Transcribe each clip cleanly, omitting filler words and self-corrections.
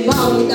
Bound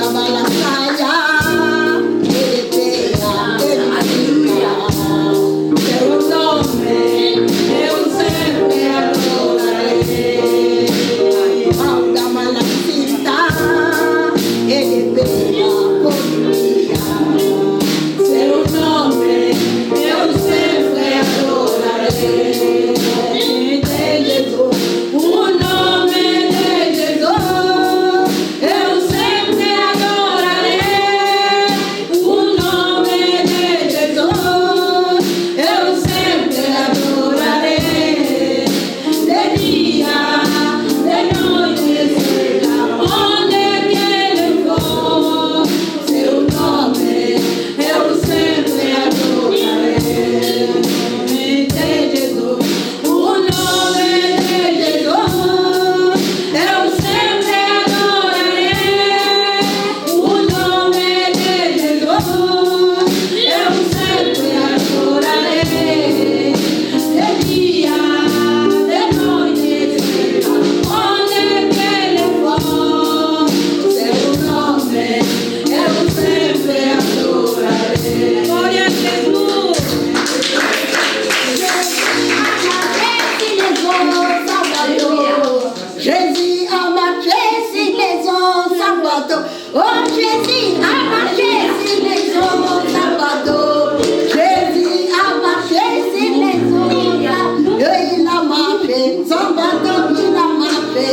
Jésus a marché sur les eaux sans bateau. Oh, Jésus a marché sur les eaux sans bateau. Jésus a marché sur les eaux. Il a marché sans bateau, il a marché.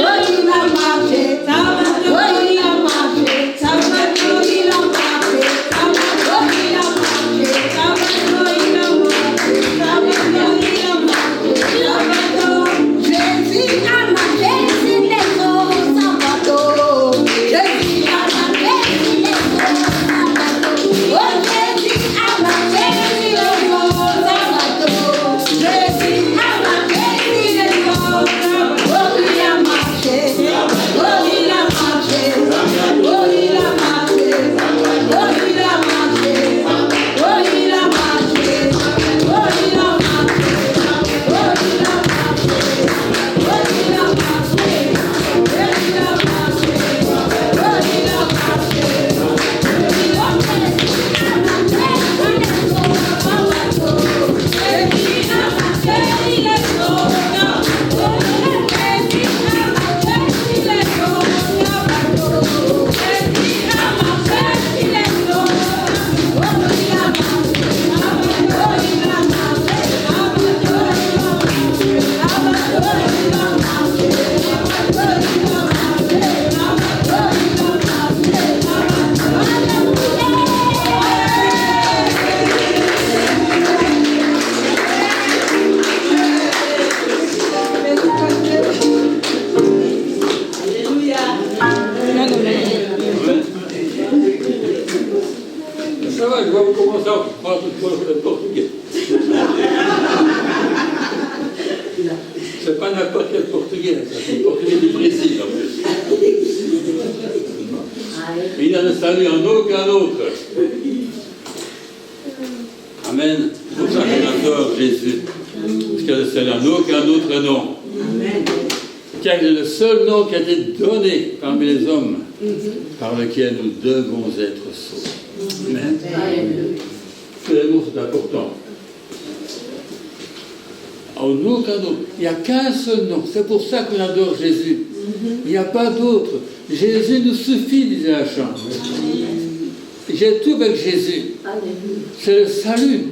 Oh, il a marché. Oh, il a marché. Sans bateau, il a marché. Oh, il a marché. Sans bateau, il a marché. Sans bateau, il a marché. Sans bateau. Jésus a marché sur les eaux sans bateau. Jésus a marché sur les eaux sans bateau. Oh, Jésus a marché sur les eaux sans bateau. Jésus a marché sur les eaux. Oh, il a marché. Oh, il a marché. Oh, il a marché. Oh, il a marché. Oh, il a marché. Oh, il a marché. Oh, il a marché. Ça va, je vais commencer à parler le portugais. C'est pas n'importe quel portugais, c'est le portugais du Brésil en plus. Il n'a de salut en aucun autre. Amen. C'est pour ça qu'on adore Jésus. Parce qu'il n'a de salut en aucun autre nom. Car il est le seul nom qui a été donné parmi les hommes par lequel nous devons être sauvés. Amen. Les mots sont importants. En aucun autre. Il n'y a qu'un seul nom. C'est pour ça qu'on adore Jésus. Il n'y a pas d'autre. Jésus nous suffit, disait la chant. J'ai tout avec Jésus. C'est le salut.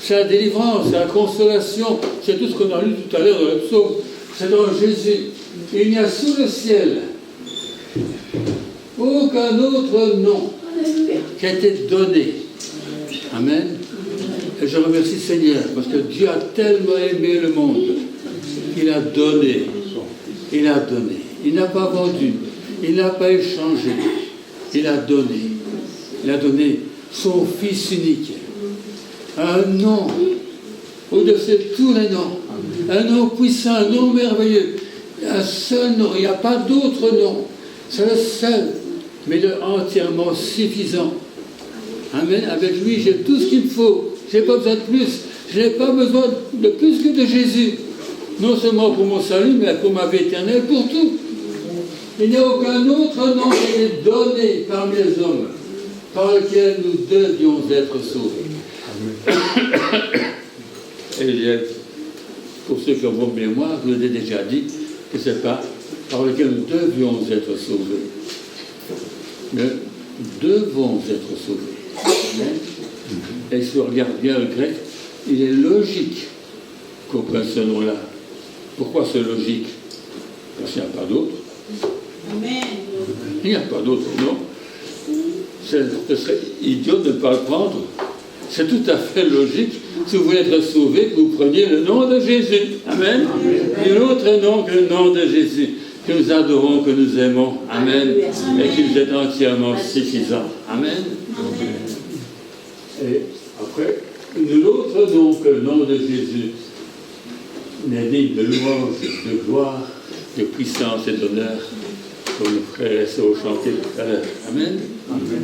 C'est la délivrance. C'est la consolation. C'est tout ce qu'on a lu tout à l'heure dans le psaume. C'est dans Jésus. Il n'y a sous le ciel aucun autre nom qui a été donné. Amen. Et je remercie le Seigneur parce que Dieu a tellement aimé le monde qu'il a donné. Il a donné. Il n'a pas vendu. Il n'a pas échangé. Il a donné. Il a donné son Fils unique. Un nom au-dessus de tous les noms. Un nom puissant, un nom merveilleux. Un seul nom. Il n'y a pas d'autre nom. C'est le seul, mais le entièrement suffisant. Amen. Avec lui, j'ai tout ce qu'il me faut. Je n'ai pas besoin de plus. Je n'ai pas besoin de plus que de Jésus. Non seulement pour mon salut, mais pour ma vie éternelle, pour tout. Il n'y a aucun autre nom qui est donné parmi les hommes par lequel nous devions être sauvés. Et pour ceux qui ont bonne mémoire, je vous l'ai déjà dit, que ce n'est pas par lequel nous devions être sauvés. Mais nous devons être sauvés. Et si on regarde bien le grec, il est logique qu'on prenne ce nom-là. Pourquoi c'est logique? Parce qu'il n'y a pas d'autre. Il n'y a pas d'autre nom. Ce serait idiot de ne pas le prendre. C'est tout à fait logique. Si vous voulez être sauvé, que vous preniez le nom de Jésus. Amen. Il n'y a autre nom que le nom de Jésus, que nous adorons, que nous aimons. Amen. Et qui nous est entièrement suffisant. Amen. Et après, nul autre nom que le nom de Jésus n'est digne de louange, de gloire, de puissance et d'honneur, comme nos frères et sœurs ont chanté tout à l'heure. Amen. Amen.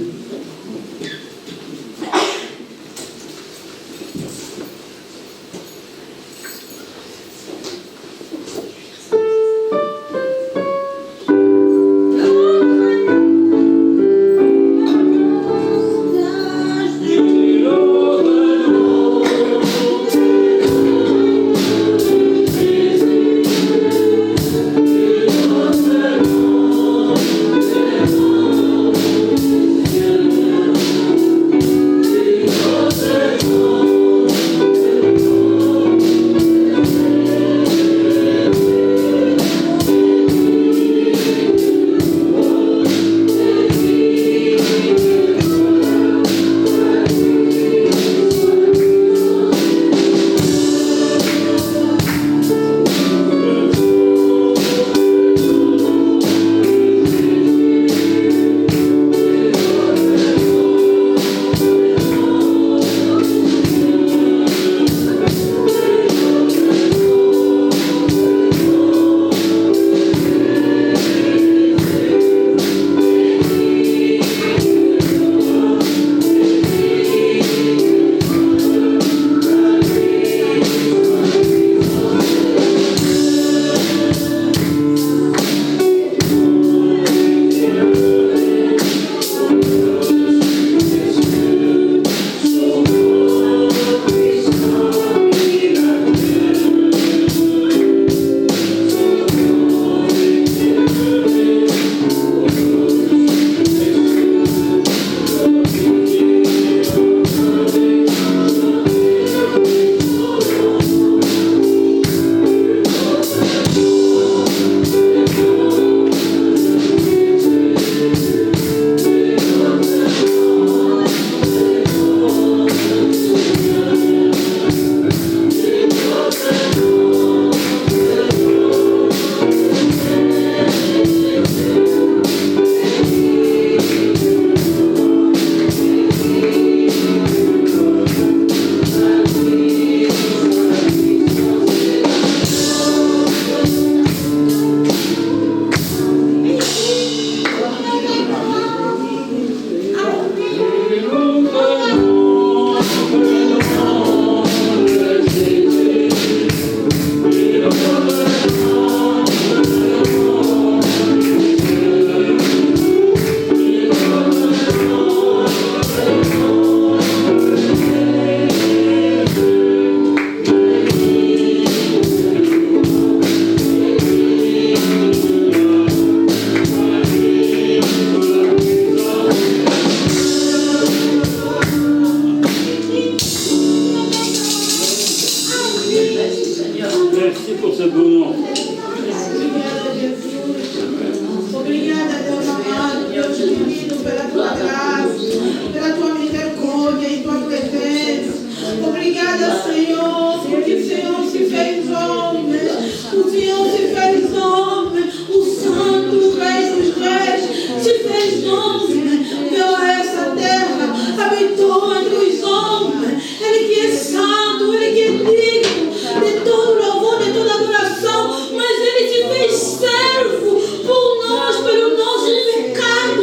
Jésus. beau nom. Obrigada, Deus amado, Deus querido, pela tua graça, pela tua misericórdia e tua presença. Obrigada, Senhor, porque o Senhor se fez homem. O Senhor se fez homem. O Santo, o Rei dos Reis, se fez homem. Veio a essa terra, habitou entre os homens. Ele que é santo, ele que é digno de todo louvor, de toda adoração, mas ele se fez servo por nós, pelo nosso pecado,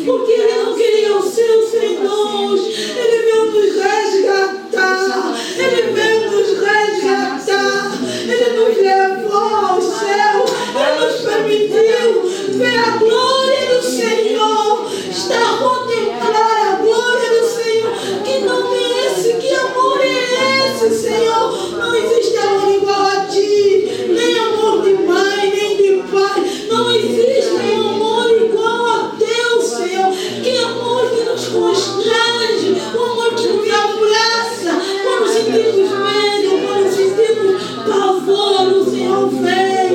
porque ele não queria o seu sem nós. Ele veio nos resgatar, ele veio nos resgatar, ele nos levou ao céu, ele nos permitiu ver a glória do Senhor, estar a contemplar a glória do Senhor. Que nome é esse? Que amor é esse, Senhor? Não existe amor igual a ti, nem amor de mãe, nem de pai. Não existe um amor igual a teu, Senhor. Que amor que nos constrange, um amor que nos abraça quando sentimos medo, quando sentimos pavor. O Senhor vem,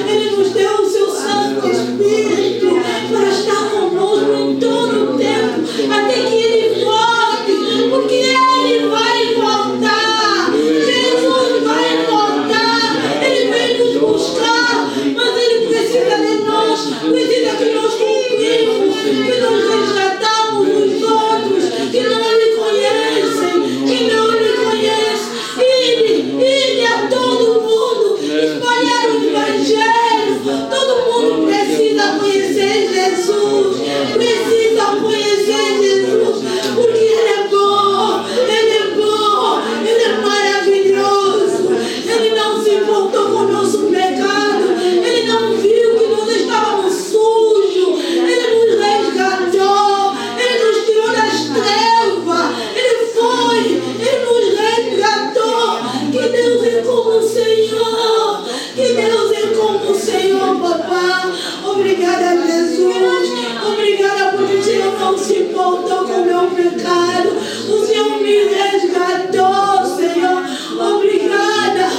Ele nos deu o seu Santo Espírito para estar conosco em todo o tempo, até que Ele volte, porque Ele vai voltar. Jesus vai voltar, Ele vem nos buscar, mas Ele precisa de nós, precisa que nós cumprimos, que nós resgatamos os outros que não lhe conhecem, que não lhe conhecem. Ide a todo mundo, espalhar o Evangelho. Todo mundo precisa conhecer Jesus, precisa conhecer Jesus, porque Ele é bom, Ele é bom, Ele é maravilhoso. Ele não se importou com o nosso pecado, Ele não viu que nós estávamos sujos, Ele nos resgatou, Ele nos tirou das trevas, Ele nos resgatou. Que Deus é como o Senhor, que Deus é como o Senhor, papá. Obrigada, Jesus, obrigada porque o Senhor não se importou com o meu pecado, o Senhor me resgatou, Senhor. Obrigada,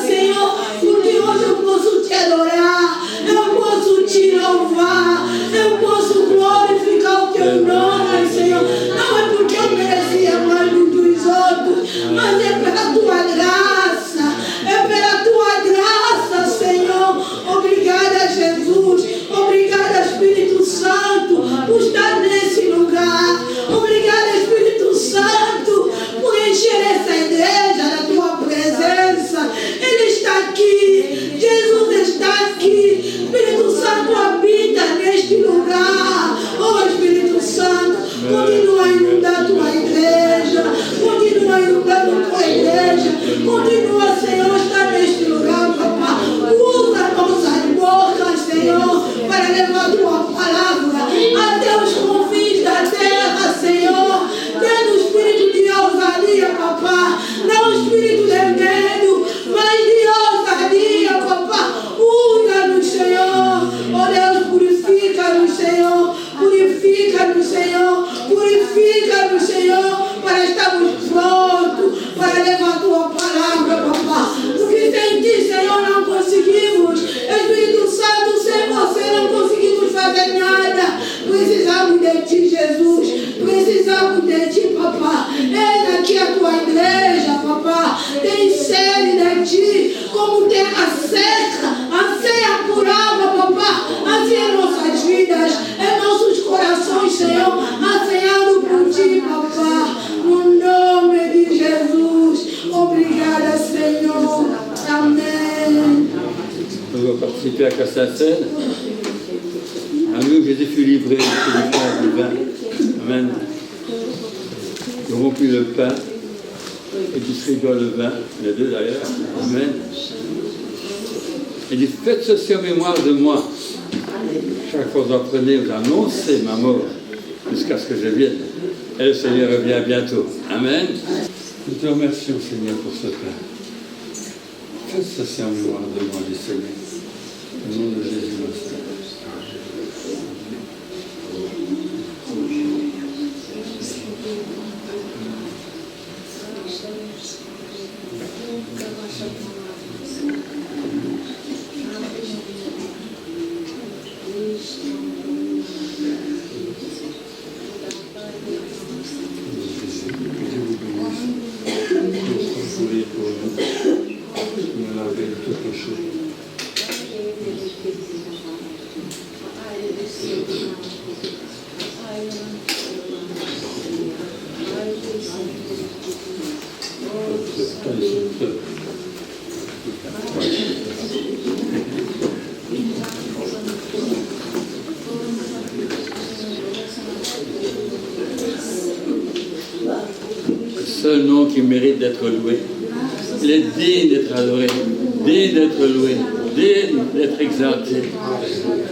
Senhor, porque hoje eu posso te adorar, eu posso te louvar, eu posso glorificar o teu nome, Senhor. Não é porque eu merecia mais do que os outros, mas é pela tua graça, é pela tua graça, Senhor. Obrigada, Jesus, obrigada, Espírito Santo, por estar nesse lugar. Obrigada, Espírito Santo, por encher essa igreja da tua presença. Ele está aqui, Jesus está aqui, Espírito Santo habita neste lugar. Oh, Espírito Santo, continua a inundar tua igreja, continua a inundar tua igreja, continua, Senhor, estar neste lugar, papá. Usa nossas bocas, Senhor, para levar tua palavra até os confins da terra, Senhor. Dê-nos espírito de ousadia, papá, não espírito de medo, mas de ousadia, papá. Usa-nos, Senhor. Oh Deus, purifica-nos, Senhor. Purifica-nos, Senhor. Purifica-nos, Senhor, para estarmos prontos para levar tua palavra, papá. Porque sem ti, Senhor, não conseguimos. Espírito Santo, sem você não conseguimos fazer nada. Precisamos de ti, Jesus. Precisamos de ti, papá. Eis aqui a tua igreja, papá. Tem sede de ti, como tem a seca, anseia por água, papá. Anseia em nossas vidas, em nossos corações, Senhor, anseando por ti, papá. No nome de Jesus. Obrigada, Senhor. Amém. On va participer à la scène. À nous, Jésus fut livré sur le pain du vin. Amen. Ils auront pris le pain et distribuent le vin, les deux d'ailleurs. Amen. Il dit, faites ceci en mémoire de moi. Chaque fois que vous apprenez, vous annoncez ma mort jusqu'à ce que je vienne. Et le Seigneur revient bientôt. Amen. Nous te remercions, Seigneur, pour ce pain. Faites ceci en mémoire de moi, dit Seigneur. Au nom de Jésus, notre Seigneur. Seul nom qui mérite d'être loué. Il est digne d'être adoré, digne d'être loué, digne d'être exalté.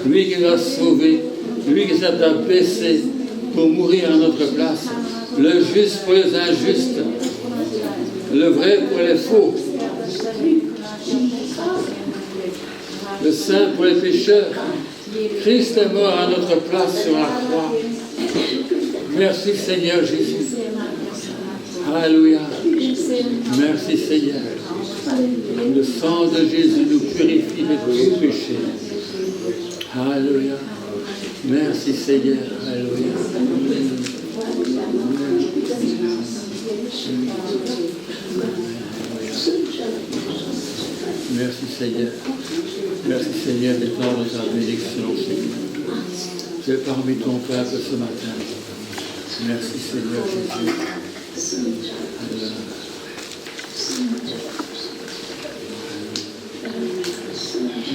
Lui qui nous a sauvés, lui qui s'est abaissé pour mourir à notre place, le juste pour les injustes, le vrai pour les faux, le saint pour les pécheurs. Christ est mort à notre place sur la croix. Merci Seigneur Jésus. Alléluia. Merci Seigneur. Le sang de Jésus nous purifie de tout péché. Alléluia. Merci Seigneur. Alléluia. Merci Seigneur. Merci Seigneur d'étendre ta bénédiction, Seigneur. Tu es parmi ton peuple ce matin. Merci Seigneur Jésus.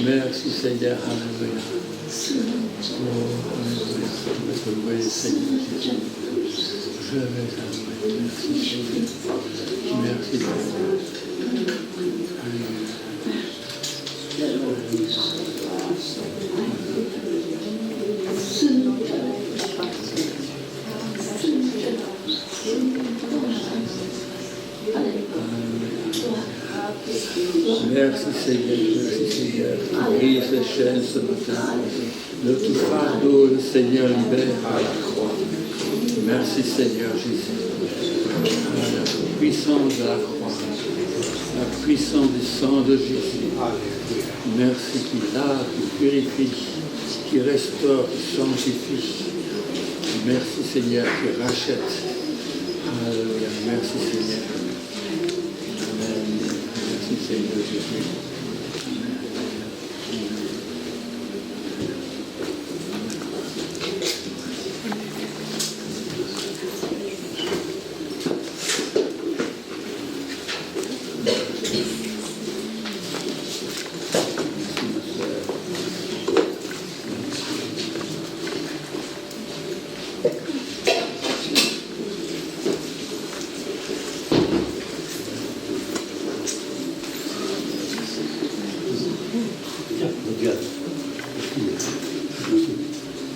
Merci Seigneur, alléluia. Oh, alléluia. Je vais louer Seigneur Jésus. Je vais t'adorer. Merci Seigneur. Merci Seigneur. Alléluia. Merci Seigneur, qui brise les chaînes ce matin. De tout fardeau, le Seigneur libère à la croix. Merci Seigneur Jésus. La puissance de la croix, la puissance du sang de Jésus. Merci qui lave, qui purifie, qui restaure, qui sanctifie. Merci Seigneur qui rachète. Alléluia. Merci Seigneur. Amen. Merci Seigneur Jésus.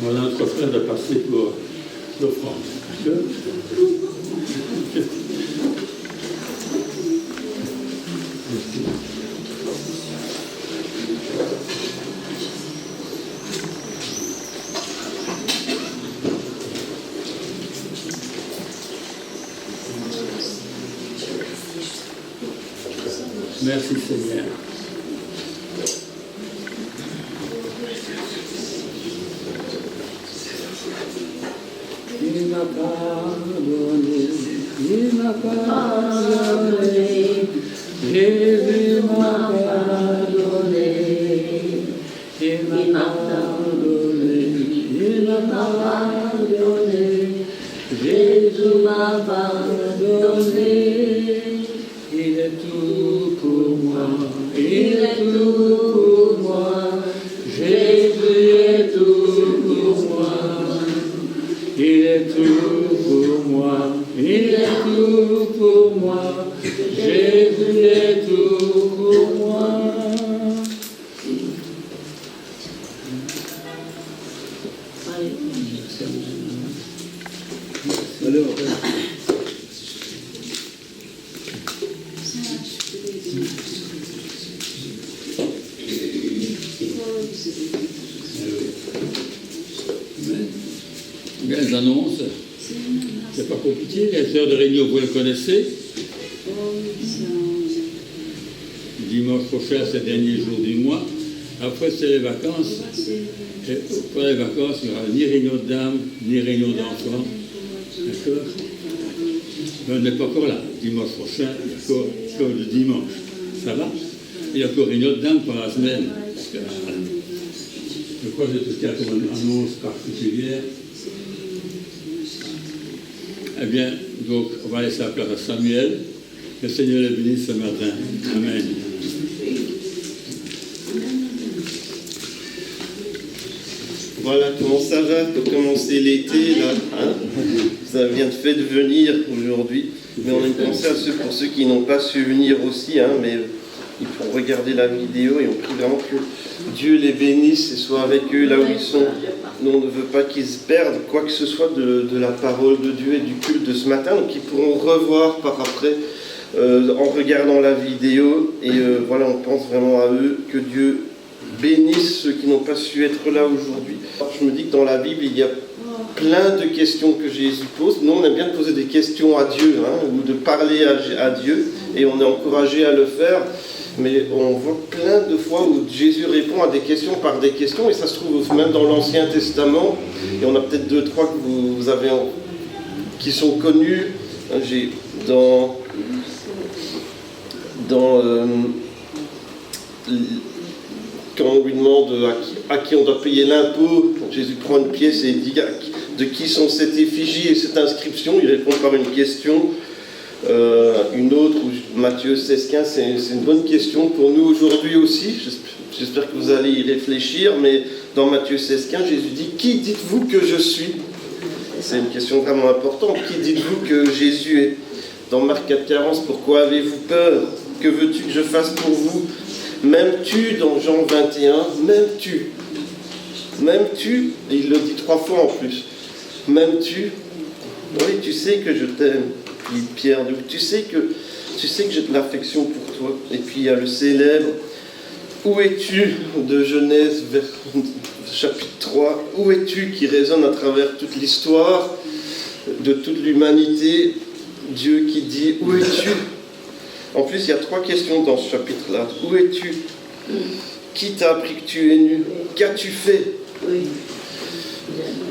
Voilà notre frère de passer pour l'offrande. Merci Seigneur. Il m'a pardonné, il m'a pardonné, Jésus m'a pardonné, il m'a pardonné, il m'a pardonné, Jésus m'a pardonné, il est tout pour moi, il est tout pour moi, Jésus est tout pour moi. Il est tout pour moi, il est tout pour moi, Jésus est tout pour moi. Alors, les annonces, c'est pas compliqué, les sœurs de réunion, vous les connaissez. dimanche prochain, c'est le dernier jour du mois. Après, c'est les vacances. Et pour les vacances, il n'y aura ni réunion de dames, ni réunion d'enfants. D'accord? Mais on n'est pas encore là. Dimanche prochain, il y a encore le dimanche. Ça va? Il y a encore réunion de dames pendant la semaine. Parce que, je crois que c'est tout comme une annonce particulière. Eh bien, donc, on va laisser la place à Samuel. Que le Seigneur les bénisse ce matin. Amen. Voilà comment ça va pour commencer l'été, là. Hein, ça vient de fait de venir aujourd'hui. Mais on a une pensée à ceux, pour ceux qui n'ont pas su venir aussi, hein, mais ils pourront regarder la vidéo et on prie vraiment que Dieu les bénisse et soit avec eux là où ils sont. Nous, on ne veut pas qu'ils se perdent quoi que ce soit de la parole de Dieu et du culte de ce matin. Donc ils pourront revoir par après en regardant la vidéo. Et voilà, on pense vraiment à eux, que Dieu bénisse ceux qui n'ont pas su être là aujourd'hui. Je me dis que dans la Bible, il y a plein de questions que Jésus pose. Nous, on aime bien de poser des questions à Dieu, hein, ou de parler à Dieu, et on est encouragé à le faire. Mais on voit plein de fois où Jésus répond à des questions par des questions, et ça se trouve même dans l'Ancien Testament. Et on a peut-être 2-3 que vous avez qui sont connus. J'ai quand on lui demande à qui on doit payer l'impôt, Jésus prend une pièce et dit de qui sont cette effigie et cette inscription. Il répond par une question. Une autre, Matthieu 16,15, c'est une bonne question pour nous aujourd'hui aussi. J'espère que vous allez y réfléchir, mais dans Matthieu 16,15, Jésus dit « Qui dites-vous que je suis ?» C'est une question vraiment importante. Qui dites-vous que Jésus est? Dans Marc 4,40, pourquoi avez-vous peur? Que veux-tu que je fasse pour vous? M'aimes-tu dans Jean 21? M'aimes-tu? M'aimes-tu? Et il le dit 3 fois en plus. M'aimes-tu? Oui, tu sais que je t'aime. Puis Pierre, tu sais que j'ai de l'affection pour toi. Et puis il y a le célèbre Où es-tu de Genèse, chapitre 3. Où es-tu qui résonne à travers toute l'histoire de toute l'humanité. Dieu qui dit Où es-tu? En plus, il y a 3 questions dans ce chapitre-là. Où es-tu? Qui t'a appris que tu es nu? Qu'as-tu fait?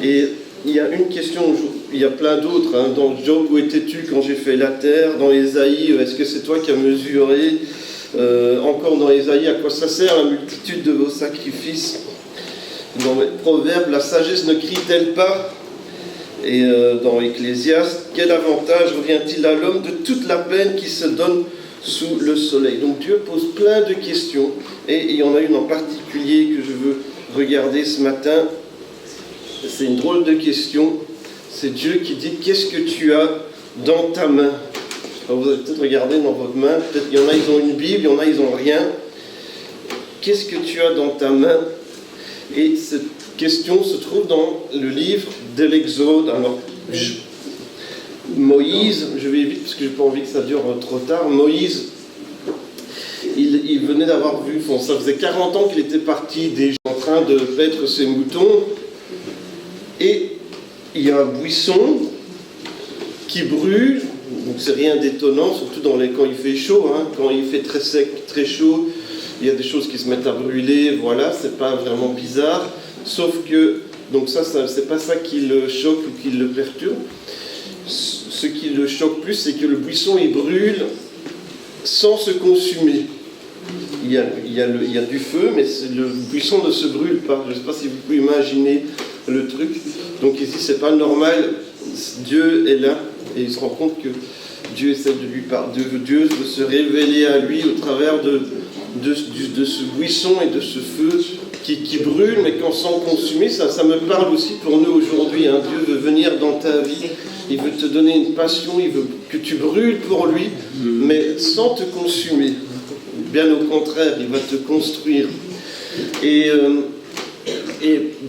Et il y a une question, il y a plein d'autres. Hein. Dans Job, où étais-tu quand j'ai fait la terre? Dans Ésaïe, est-ce que c'est toi qui as mesuré? Encore dans Ésaïe, à quoi ça sert la multitude de vos sacrifices? Dans les Proverbes, la sagesse ne crie-t-elle pas? Et dans Ecclésiaste, quel avantage revient-il à l'homme de toute la peine qui se donne sous le soleil? Donc Dieu pose plein de questions, et il y en a une en particulier que je veux regarder ce matin. C'est une drôle de question. C'est Dieu qui dit « Qu'est-ce que tu as dans ta main ?» Alors vous allez peut-être regarder dans votre main. Peut-être il y en a, ils ont une Bible, il y en a, ils n'ont rien. Qu'est-ce que tu as dans ta main? Et cette question se trouve dans le livre de l'Exode. Alors, Moïse, je vais vite parce que je n'ai pas envie que ça dure trop tard. Moïse, il venait d'avoir vu, ça faisait 40 ans qu'il était parti déjà en train de paître ses moutons. Et il y a un buisson qui brûle, donc c'est rien d'étonnant, surtout quand il fait chaud, hein. Quand il fait très sec, très chaud, il y a des choses qui se mettent à brûler, voilà, c'est pas vraiment bizarre, sauf que, donc ça c'est pas ça qui le choque ou qui le perturbe. Ce qui le choque plus, c'est que le buisson il brûle sans se consumer. Il y a du feu, mais le buisson ne se brûle pas. Je ne sais pas si vous pouvez imaginer le truc. Donc ici, c'est pas normal. Dieu est là et il se rend compte que Dieu essaie de lui parler, Dieu veut se révéler à lui au travers de ce buisson et de ce feu qui brûle, mais qu'en sans consumer. Ça me parle aussi pour nous aujourd'hui. Hein. Dieu veut venir dans ta vie. Il veut te donner une passion. Il veut que tu brûles pour lui, mais sans te consumer. Bien au contraire, il va te construire. Et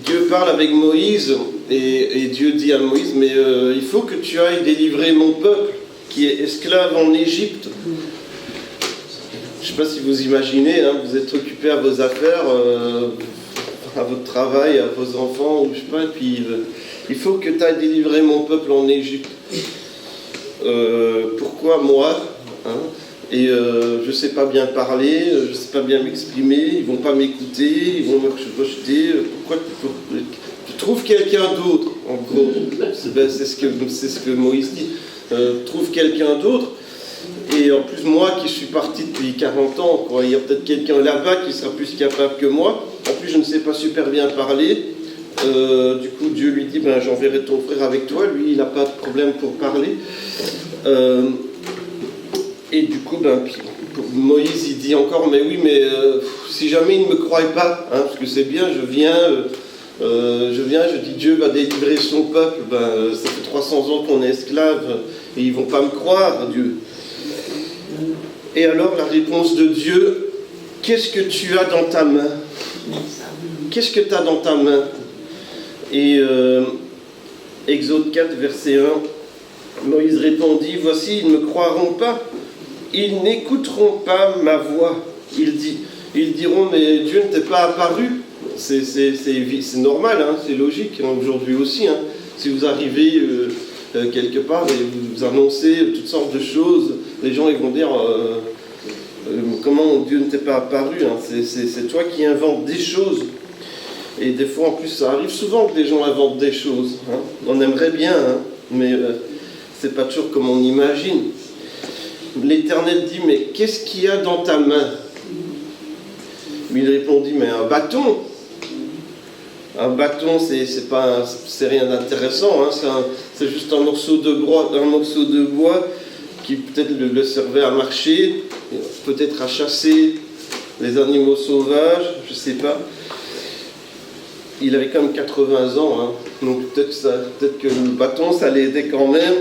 Dieu parle avec Moïse, et Dieu dit à Moïse, mais il faut que tu ailles délivrer mon peuple qui est esclave en Égypte. Je ne sais pas si vous imaginez, hein, vous êtes occupé à vos affaires, à votre travail, à vos enfants, ou je sais pas, et puis il faut que tu ailles délivrer mon peuple en Égypte. Pourquoi moi, hein? et je ne sais pas bien parler, je ne sais pas bien m'exprimer, ils ne vont pas m'écouter, ils vont me rejeter. Pourquoi tu trouves quelqu'un d'autre, en gros. C'est ce que Moïse dit. Trouve quelqu'un d'autre. Et en plus, moi qui suis parti depuis 40 ans, quoi, il y a peut-être quelqu'un là-bas qui sera plus capable que moi. En plus, je ne sais pas super bien parler. Du coup, Dieu lui dit, j'enverrai ton frère avec toi. Lui, il n'a pas de problème pour parler. Et du coup, Moïse, il dit encore, mais oui, mais si jamais il ne me croit pas, hein, parce que c'est bien, je viens, je dis Dieu va délivrer son peuple, ça fait 300 ans qu'on est esclave, et ils ne vont pas me croire, Dieu. Et alors, la réponse de Dieu, qu'est-ce que tu as dans ta main? Qu'est-ce que tu as dans ta main? Et Exode 4, verset 1, Moïse répondit, voici, ils ne me croiront pas. Ils n'écouteront pas ma voix. Ils diront, mais Dieu ne t'est pas apparu. C'est normal, hein, c'est logique, hein, aujourd'hui aussi. Hein. Si vous arrivez quelque part et vous annoncez toutes sortes de choses, les gens ils vont dire, comment Dieu ne t'est pas apparu, hein. C'est toi qui inventes des choses. Et des fois, en plus, ça arrive souvent que des gens inventent des choses. Hein. On aimerait bien, hein, mais c'est pas toujours comme on imagine. L'Éternel dit, mais qu'est-ce qu'il y a dans ta main? Il répondit, mais un bâton. Un bâton, c'est rien d'intéressant, hein. C'est juste un morceau de bois qui peut-être le servait à marcher, peut-être à chasser les animaux sauvages, je ne sais pas. Il avait quand même 80 ans, hein. Donc peut-être que le bâton, ça l'aidait quand même.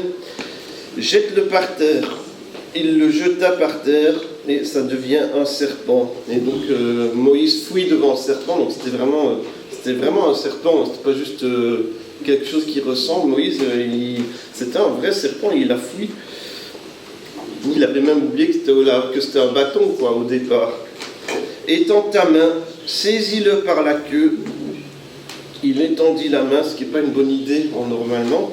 Jette-le par terre. Il le jeta par terre et ça devient un serpent. Et donc Moïse fouille devant le serpent, donc c'était vraiment un serpent, c'était pas juste quelque chose qui ressemble. Moïse, c'était un vrai serpent, il a fouillé. Il avait même oublié que c'était un bâton, quoi, au départ. Étends ta main, saisis-le par la queue. Il étendit la main, ce qui n'est pas une bonne idée normalement.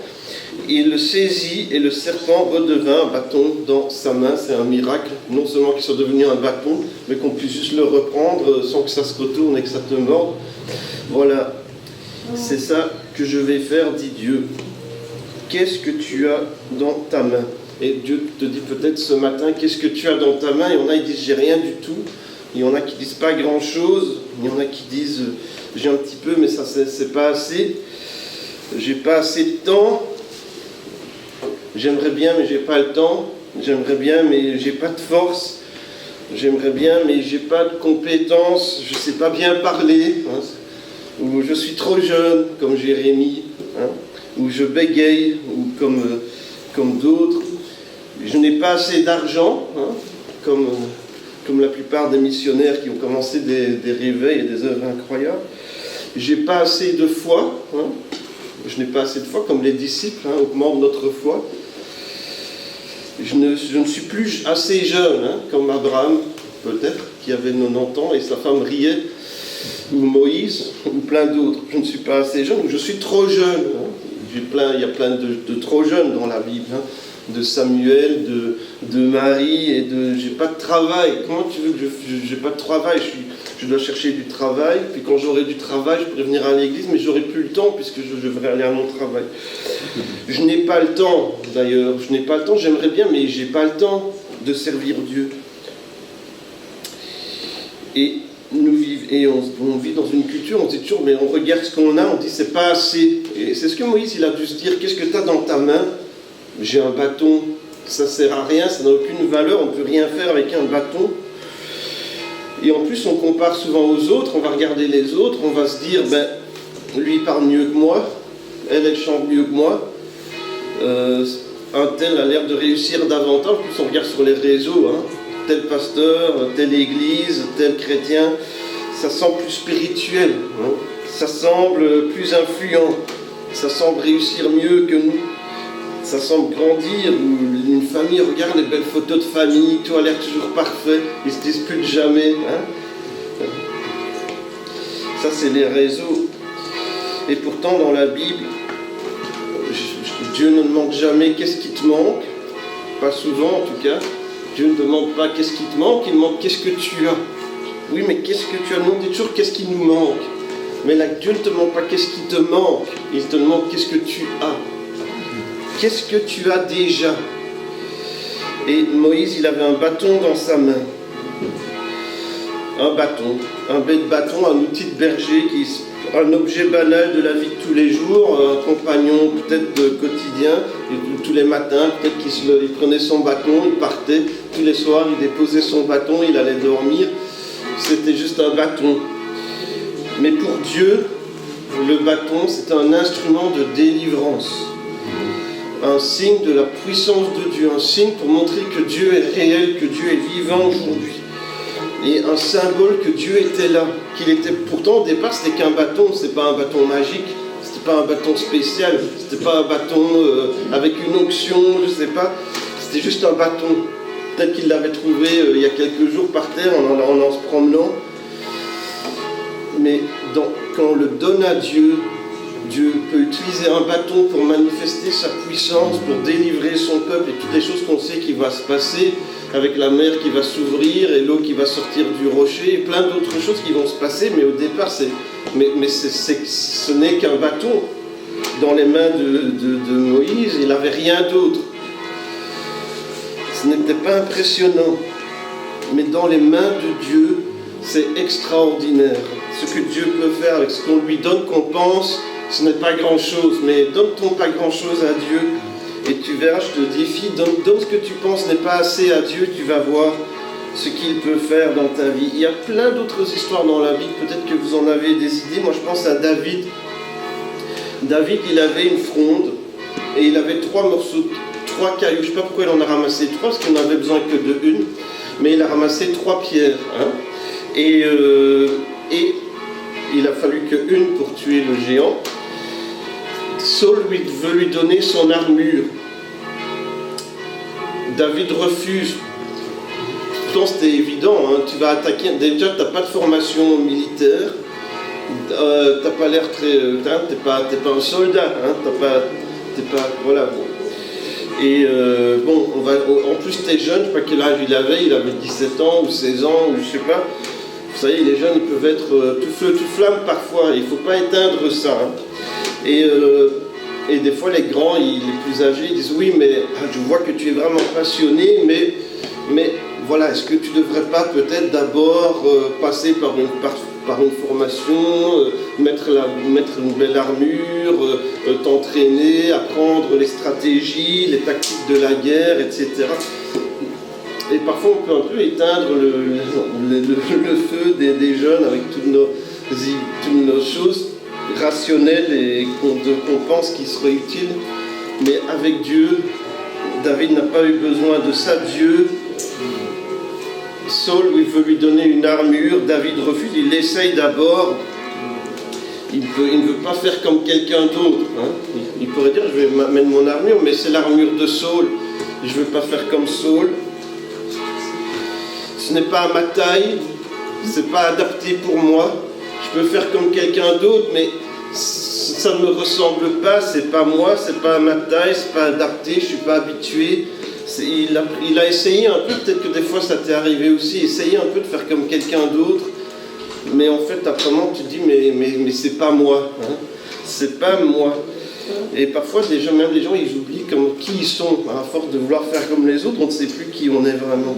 Il le saisit et le serpent redevint un bâton dans sa main. C'est un miracle, non seulement qu'il soit devenu un bâton, mais qu'on puisse juste le reprendre sans que ça se retourne et que ça te morde. Voilà, c'est ça que je vais faire, dit Dieu. Qu'est-ce que tu as dans ta main? Et Dieu te dit peut-être ce matin, qu'est-ce que tu as dans ta main? Il y en a qui disent, j'ai rien du tout. Il y en a qui disent pas grand-chose. Il y en a qui disent, j'ai un petit peu, mais ça c'est pas assez. J'ai pas assez de temps. J'aimerais bien, mais j'ai pas le temps. J'aimerais bien, mais j'ai pas de force. J'aimerais bien, mais j'ai pas de compétences. Je sais pas bien parler. Hein. Ou je suis trop jeune, comme Jérémie. Hein. Ou je bégaye, ou comme d'autres. Je n'ai pas assez d'argent, hein, comme la plupart des missionnaires qui ont commencé des réveils et des œuvres incroyables. J'ai pas assez de foi. Hein. Je n'ai pas assez de foi, comme les disciples, hein, augmentent notre foi. Je ne suis plus assez jeune, hein, comme Abraham, peut-être, qui avait 90 ans, et sa femme riait, ou Moïse, ou plein d'autres. Je ne suis pas assez jeune, ou je suis trop jeune. Hein. Il y a plein de trop jeunes dans la Bible, hein, de Samuel, de Marie, et j'ai pas de travail. Comment tu veux que j'ai pas de travail? Je dois chercher du travail, puis quand j'aurai du travail, je pourrai venir à l'église, mais j'aurai plus le temps, puisque je devrais aller à mon travail. Je n'ai pas le temps, d'ailleurs. Je n'ai pas le temps, j'aimerais bien, mais j'ai pas le temps de servir Dieu. Et on vit dans une culture, on dit toujours, mais on regarde ce qu'on a, on dit c'est pas assez. Et c'est ce que Moïse, il a dû se dire, qu'est-ce que tu as dans ta main? J'ai un bâton, ça sert à rien, ça n'a aucune valeur, on ne peut rien faire avec un bâton. Et en plus, on compare souvent aux autres, on va regarder les autres, on va se dire, lui il parle mieux que moi, elle chante mieux que moi, un tel a l'air de réussir davantage, en plus on regarde sur les réseaux, hein, tel pasteur, telle église, tel chrétien, ça semble plus spirituel, hein, ça semble plus influent, ça semble réussir mieux que nous. Ça semble grandir, une famille regarde les belles photos de famille, tout a l'air toujours parfait, ils se disputent jamais. Hein. Ça, c'est les réseaux. Et pourtant, dans la Bible, Dieu ne demande jamais qu'est-ce qui te manque, pas souvent en tout cas. Dieu ne demande pas qu'est-ce qui te manque, il demande qu'est-ce que tu as. Oui, mais qu'est-ce que tu as? Nous, on dit toujours qu'est-ce qui nous manque. Mais là, Dieu ne te demande pas qu'est-ce qui te manque, il te demande qu'est-ce que tu as. Qu'est-ce que tu as déjà? Et Moïse, il avait un bâton dans sa main. Un bâton, un bête bâton, un outil de berger, un objet banal de la vie de tous les jours, un compagnon peut-être de quotidien. Et tous les matins, peut-être qu'il prenait son bâton, il partait. Tous les soirs, il déposait son bâton, il allait dormir. C'était juste un bâton. Mais pour Dieu, le bâton, c'est un instrument de délivrance. Un signe de la puissance de Dieu, un signe pour montrer que Dieu est réel, que Dieu est vivant aujourd'hui. Et un symbole que Dieu était là, qu'il était. Pourtant au départ c'était qu'un bâton, c'est pas un bâton magique, c'était pas un bâton spécial, c'était pas un bâton avec une onction, je sais pas, c'était juste un bâton. Peut-être qu'il l'avait trouvé il y a quelques jours par terre en se promenant. Mais quand on le donne à Dieu, Dieu peut utiliser un bâton pour manifester sa puissance, pour délivrer son peuple et toutes les choses qu'on sait qui va se passer, avec la mer qui va s'ouvrir et l'eau qui va sortir du rocher, et plein d'autres choses qui vont se passer, mais au départ, ce n'est qu'un bâton. Dans les mains de Moïse, il n'avait rien d'autre. Ce n'était pas impressionnant, mais dans les mains de Dieu, c'est extraordinaire. Ce que Dieu peut faire avec ce qu'on lui donne, qu'on pense, ce n'est pas grand-chose, mais donne-t-on pas grand-chose à Dieu, et tu verras, je te défie, donne ce que tu penses n'est pas assez à Dieu, tu vas voir ce qu'il peut faire dans ta vie. Il y a plein d'autres histoires dans la Bible, peut-être que vous en avez des idées. Moi, je pense à David. David, il avait une fronde, et il avait 3 morceaux, 3 cailloux. Je ne sais pas pourquoi il en a ramassé 3, parce qu'il n'en avait besoin que de une, mais il a ramassé 3 pierres. Hein. Et il a fallu qu'une pour tuer le géant. Saul veut lui donner son armure. David refuse. Pourtant c'était évident, hein. Tu vas attaquer. Déjà tu n'as pas de formation militaire. T'as pas l'air très. T'es pas un soldat. Hein. T'es pas. Voilà. Et bon, en plus t'es jeune, je sais pas quel âge il avait 17 ans ou 16 ans, ou je sais pas. Vous savez, les jeunes, ils peuvent être tout feu, tout flamme parfois. Il ne faut pas éteindre ça. Hein. Et des fois, les grands, les plus âgés, ils disent « Oui, mais je vois que tu es vraiment passionné, mais voilà, est-ce que tu ne devrais pas peut-être d'abord passer par une formation, mettre une belle armure, t'entraîner, apprendre les stratégies, les tactiques de la guerre, etc. » Et parfois on peut un peu éteindre le feu des jeunes avec toutes nos choses rationnelles et qu'on pense qui seraient utiles. Mais avec Dieu, David n'a pas eu besoin de ça. Dieu, Saul, il veut lui donner une armure, David refuse, il essaye d'abord. Il ne veut pas faire comme quelqu'un d'autre. Hein. Il pourrait dire, je vais mettre mon armure, mais c'est l'armure de Saul. Je ne veux pas faire comme Saul. Ce n'est pas à ma taille, ce n'est pas adapté pour moi. Je peux faire comme quelqu'un d'autre, mais ça ne me ressemble pas, c'est pas moi, c'est pas à ma taille, c'est pas adapté, je ne suis pas habitué. Il a essayé un peu, peut-être que des fois ça t'est arrivé aussi, essayer un peu de faire comme quelqu'un d'autre, mais en fait après tu te dis mais c'est pas moi, hein. C'est pas moi. Et parfois même les gens ils oublient qui ils sont, à force de vouloir faire comme les autres, on ne sait plus qui on est vraiment.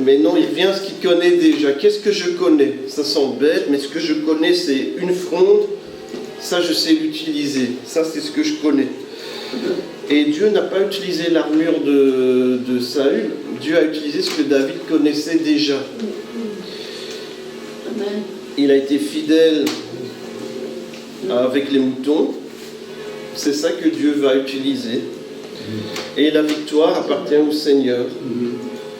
Mais non, il vient ce qu'il connaît déjà. Qu'est-ce que je connais? Ça semble bête, mais ce que je connais, c'est une fronde. Ça, je sais l'utiliser. Ça, c'est ce que je connais. Et Dieu n'a pas utilisé l'armure de Saül. Dieu a utilisé ce que David connaissait déjà. Il a été fidèle avec les moutons. C'est ça que Dieu va utiliser. Et la victoire appartient au Seigneur.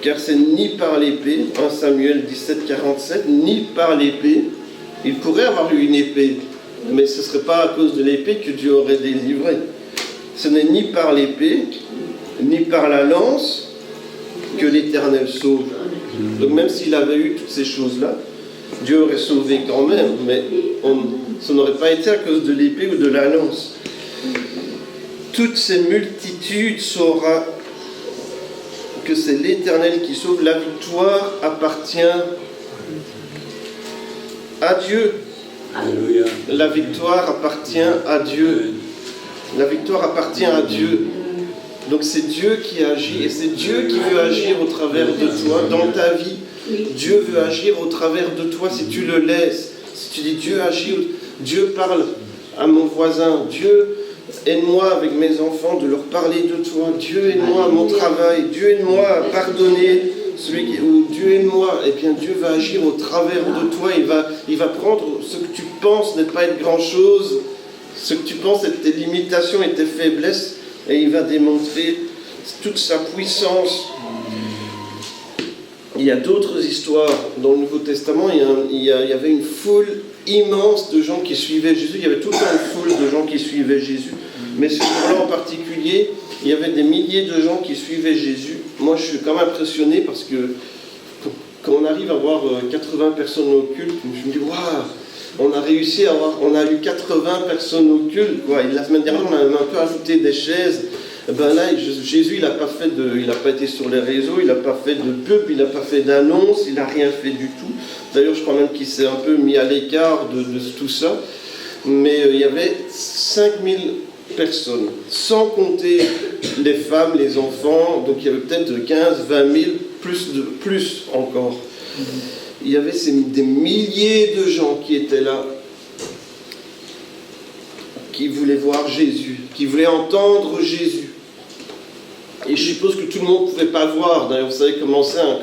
Car c'est ni par l'épée, 1 Samuel 17, 47, ni par l'épée. Il pourrait avoir eu une épée, mais ce ne serait pas à cause de l'épée que Dieu aurait délivré. Ce n'est ni par l'épée, ni par la lance que l'Éternel sauve. Donc même s'il avait eu toutes ces choses-là, Dieu aurait sauvé quand même, mais ça n'aurait pas été à cause de l'épée ou de la lance. Toutes ces multitudes que c'est l'Éternel qui sauve. La victoire appartient à Dieu. Alléluia. La victoire appartient à Dieu. La victoire appartient à Dieu. Donc c'est Dieu qui agit et c'est Dieu qui veut agir au travers de toi dans ta vie. Dieu veut agir au travers de toi si tu le laisses. Si tu dis Dieu agit, Dieu parle à mon voisin. Dieu, aide-moi avec mes enfants de leur parler de toi. Dieu, aide-moi à mon travail. Dieu, aide-moi à pardonner ou Dieu, aide-moi. Et bien Dieu va agir au travers de toi. Il va prendre ce que tu penses n'être pas être grand-chose, ce que tu penses être tes limitations et tes faiblesses, et il va démontrer toute sa puissance. Il y a d'autres histoires dans le Nouveau Testament. Il y avait une foule immense de gens qui suivaient Jésus. Il y avait tout le temps une foule de gens qui suivaient Jésus. Mais ce jour-là en particulier, il y avait des milliers de gens qui suivaient Jésus. Moi, je suis quand même impressionné parce que quand on arrive à avoir 80 personnes au culte, je me dis, waouh, on a réussi à avoir, on a eu 80 personnes au culte, quoi. Et la semaine dernière, on a un peu ajouté des chaises. Ben là, Jésus, il n'a pas été sur les réseaux, il n'a pas fait de pub, il n'a pas fait d'annonce, il n'a rien fait du tout. D'ailleurs, je crois même qu'il s'est un peu mis à l'écart de tout ça. Mais il y avait 5000 personnes, sans compter les femmes, les enfants, donc il y avait peut-être 15, 20 000, plus encore. Il y avait des milliers de gens qui étaient là, qui voulaient voir Jésus, qui voulaient entendre Jésus. Et je suppose que tout le monde ne pouvait pas voir. D'ailleurs, vous savez comment c'est, hein,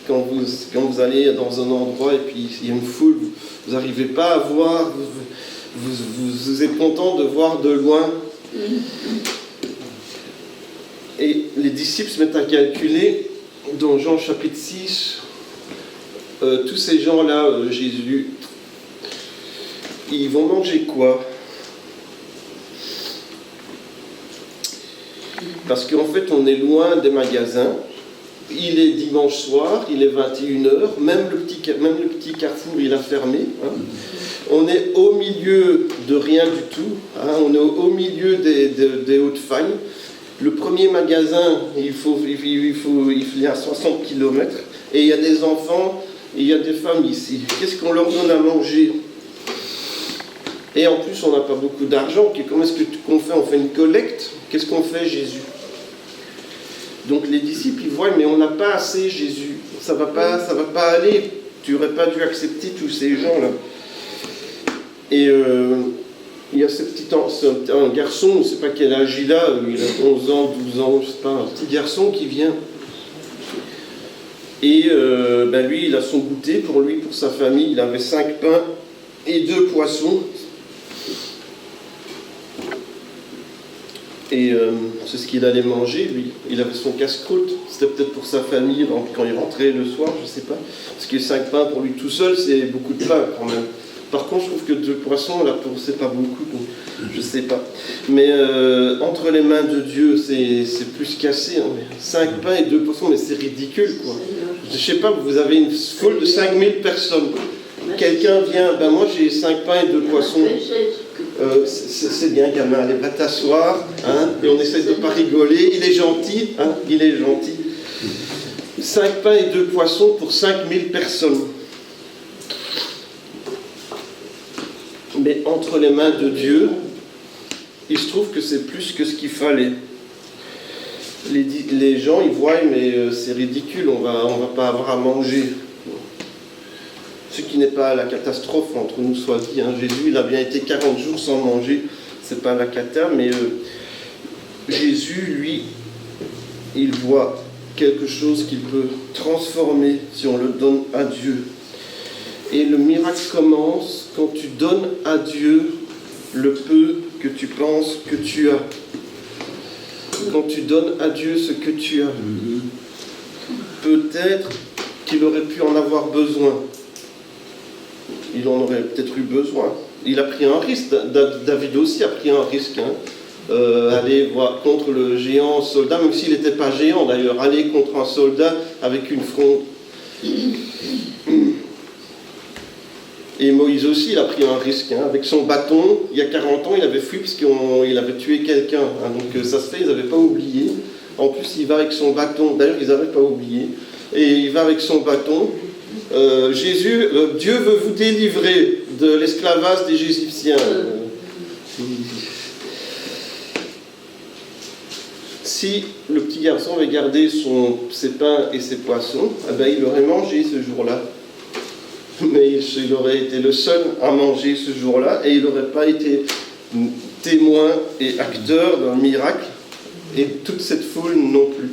quand vous allez dans un endroit et puis il y a une foule, vous n'arrivez pas à voir, vous êtes content de voir de loin. Et les disciples se mettent à calculer, dans Jean chapitre 6, tous ces gens-là, Jésus, ils vont manger quoi ? Parce qu'en fait, on est loin des magasins. Il est dimanche soir, il est 21h, même le petit carrefour, il a fermé. Hein. On est au milieu de rien du tout. Hein. On est au milieu des Hautes-Fagnes. Le premier magasin, il y a 60 km. Et il y a des enfants, et il y a des femmes ici. Qu'est-ce qu'on leur donne à manger ? Et en plus, on n'a pas beaucoup d'argent. Comment est-ce qu'on fait ? On fait une collecte. Qu'est-ce qu'on fait, Jésus ? Donc les disciples, ils voient, mais on n'a pas assez, Jésus. Ça va pas aller. Tu n'aurais pas dû accepter tous ces gens-là. Et il y a un garçon, je ne sais pas quel âge il a 11 ans, 12 ans, je ne sais pas, un petit garçon qui vient. Et lui, il a son goûter pour lui, pour sa famille. Il avait 5 pains et 2 poissons. Et c'est ce qu'il allait manger, lui. Il avait son casse-croûte. C'était peut-être pour sa famille quand il rentrait le soir, je ne sais pas. Parce que 5 pains pour lui tout seul, c'est beaucoup de pain quand même. Par contre, je trouve que 2 poissons, là, c'est pas beaucoup, donc je ne sais pas. Mais entre les mains de Dieu, c'est plus cassé. Hein. 5 pains et 2 poissons, mais c'est ridicule, quoi. Je ne sais pas, vous avez une foule de 5000 personnes. Quelqu'un vient, moi j'ai 5 pains et 2 poissons. C'est bien, gamin, allez, va t'asseoir, hein, et on essaie de ne pas rigoler. Il est gentil, hein, il est gentil. 5 pains et 2 poissons pour 5000 personnes. Mais entre les mains de Dieu, il se trouve que c'est plus que ce qu'il fallait. Les gens, ils voient, mais c'est ridicule, on va pas avoir à manger. Ce qui n'est pas la catastrophe, entre nous soit dit. Hein. Jésus, il a bien été 40 jours sans manger, c'est pas la cata, mais Jésus, lui, il voit quelque chose qu'il peut transformer si on le donne à Dieu. Et le miracle commence quand tu donnes à Dieu le peu que tu penses que tu as. Quand tu donnes à Dieu ce que tu as. Peut-être qu'il aurait pu en avoir besoin. Il en aurait peut-être eu besoin. Il a pris un risque. David aussi a pris un risque. Hein. Aller voir contre le géant soldat, même s'il n'était pas géant d'ailleurs, aller contre un soldat avec une fronde. Et Moïse aussi, il a pris un risque. Hein. Avec son bâton, il y a 40 ans, il avait fui parce qu'il avait tué quelqu'un. Hein. Donc ça se fait, ils n'avaient pas oublié. En plus, il va avec son bâton. D'ailleurs, ils n'avaient pas oublié. Et il va avec son bâton. Dieu veut vous délivrer de l'esclavage des Égyptiens. Si le petit garçon avait gardé ses pains et ses poissons, eh ben, il aurait mangé ce jour-là. Mais il aurait été le seul à manger ce jour-là et il n'aurait pas été témoin et acteur d'un miracle, et toute cette foule non plus.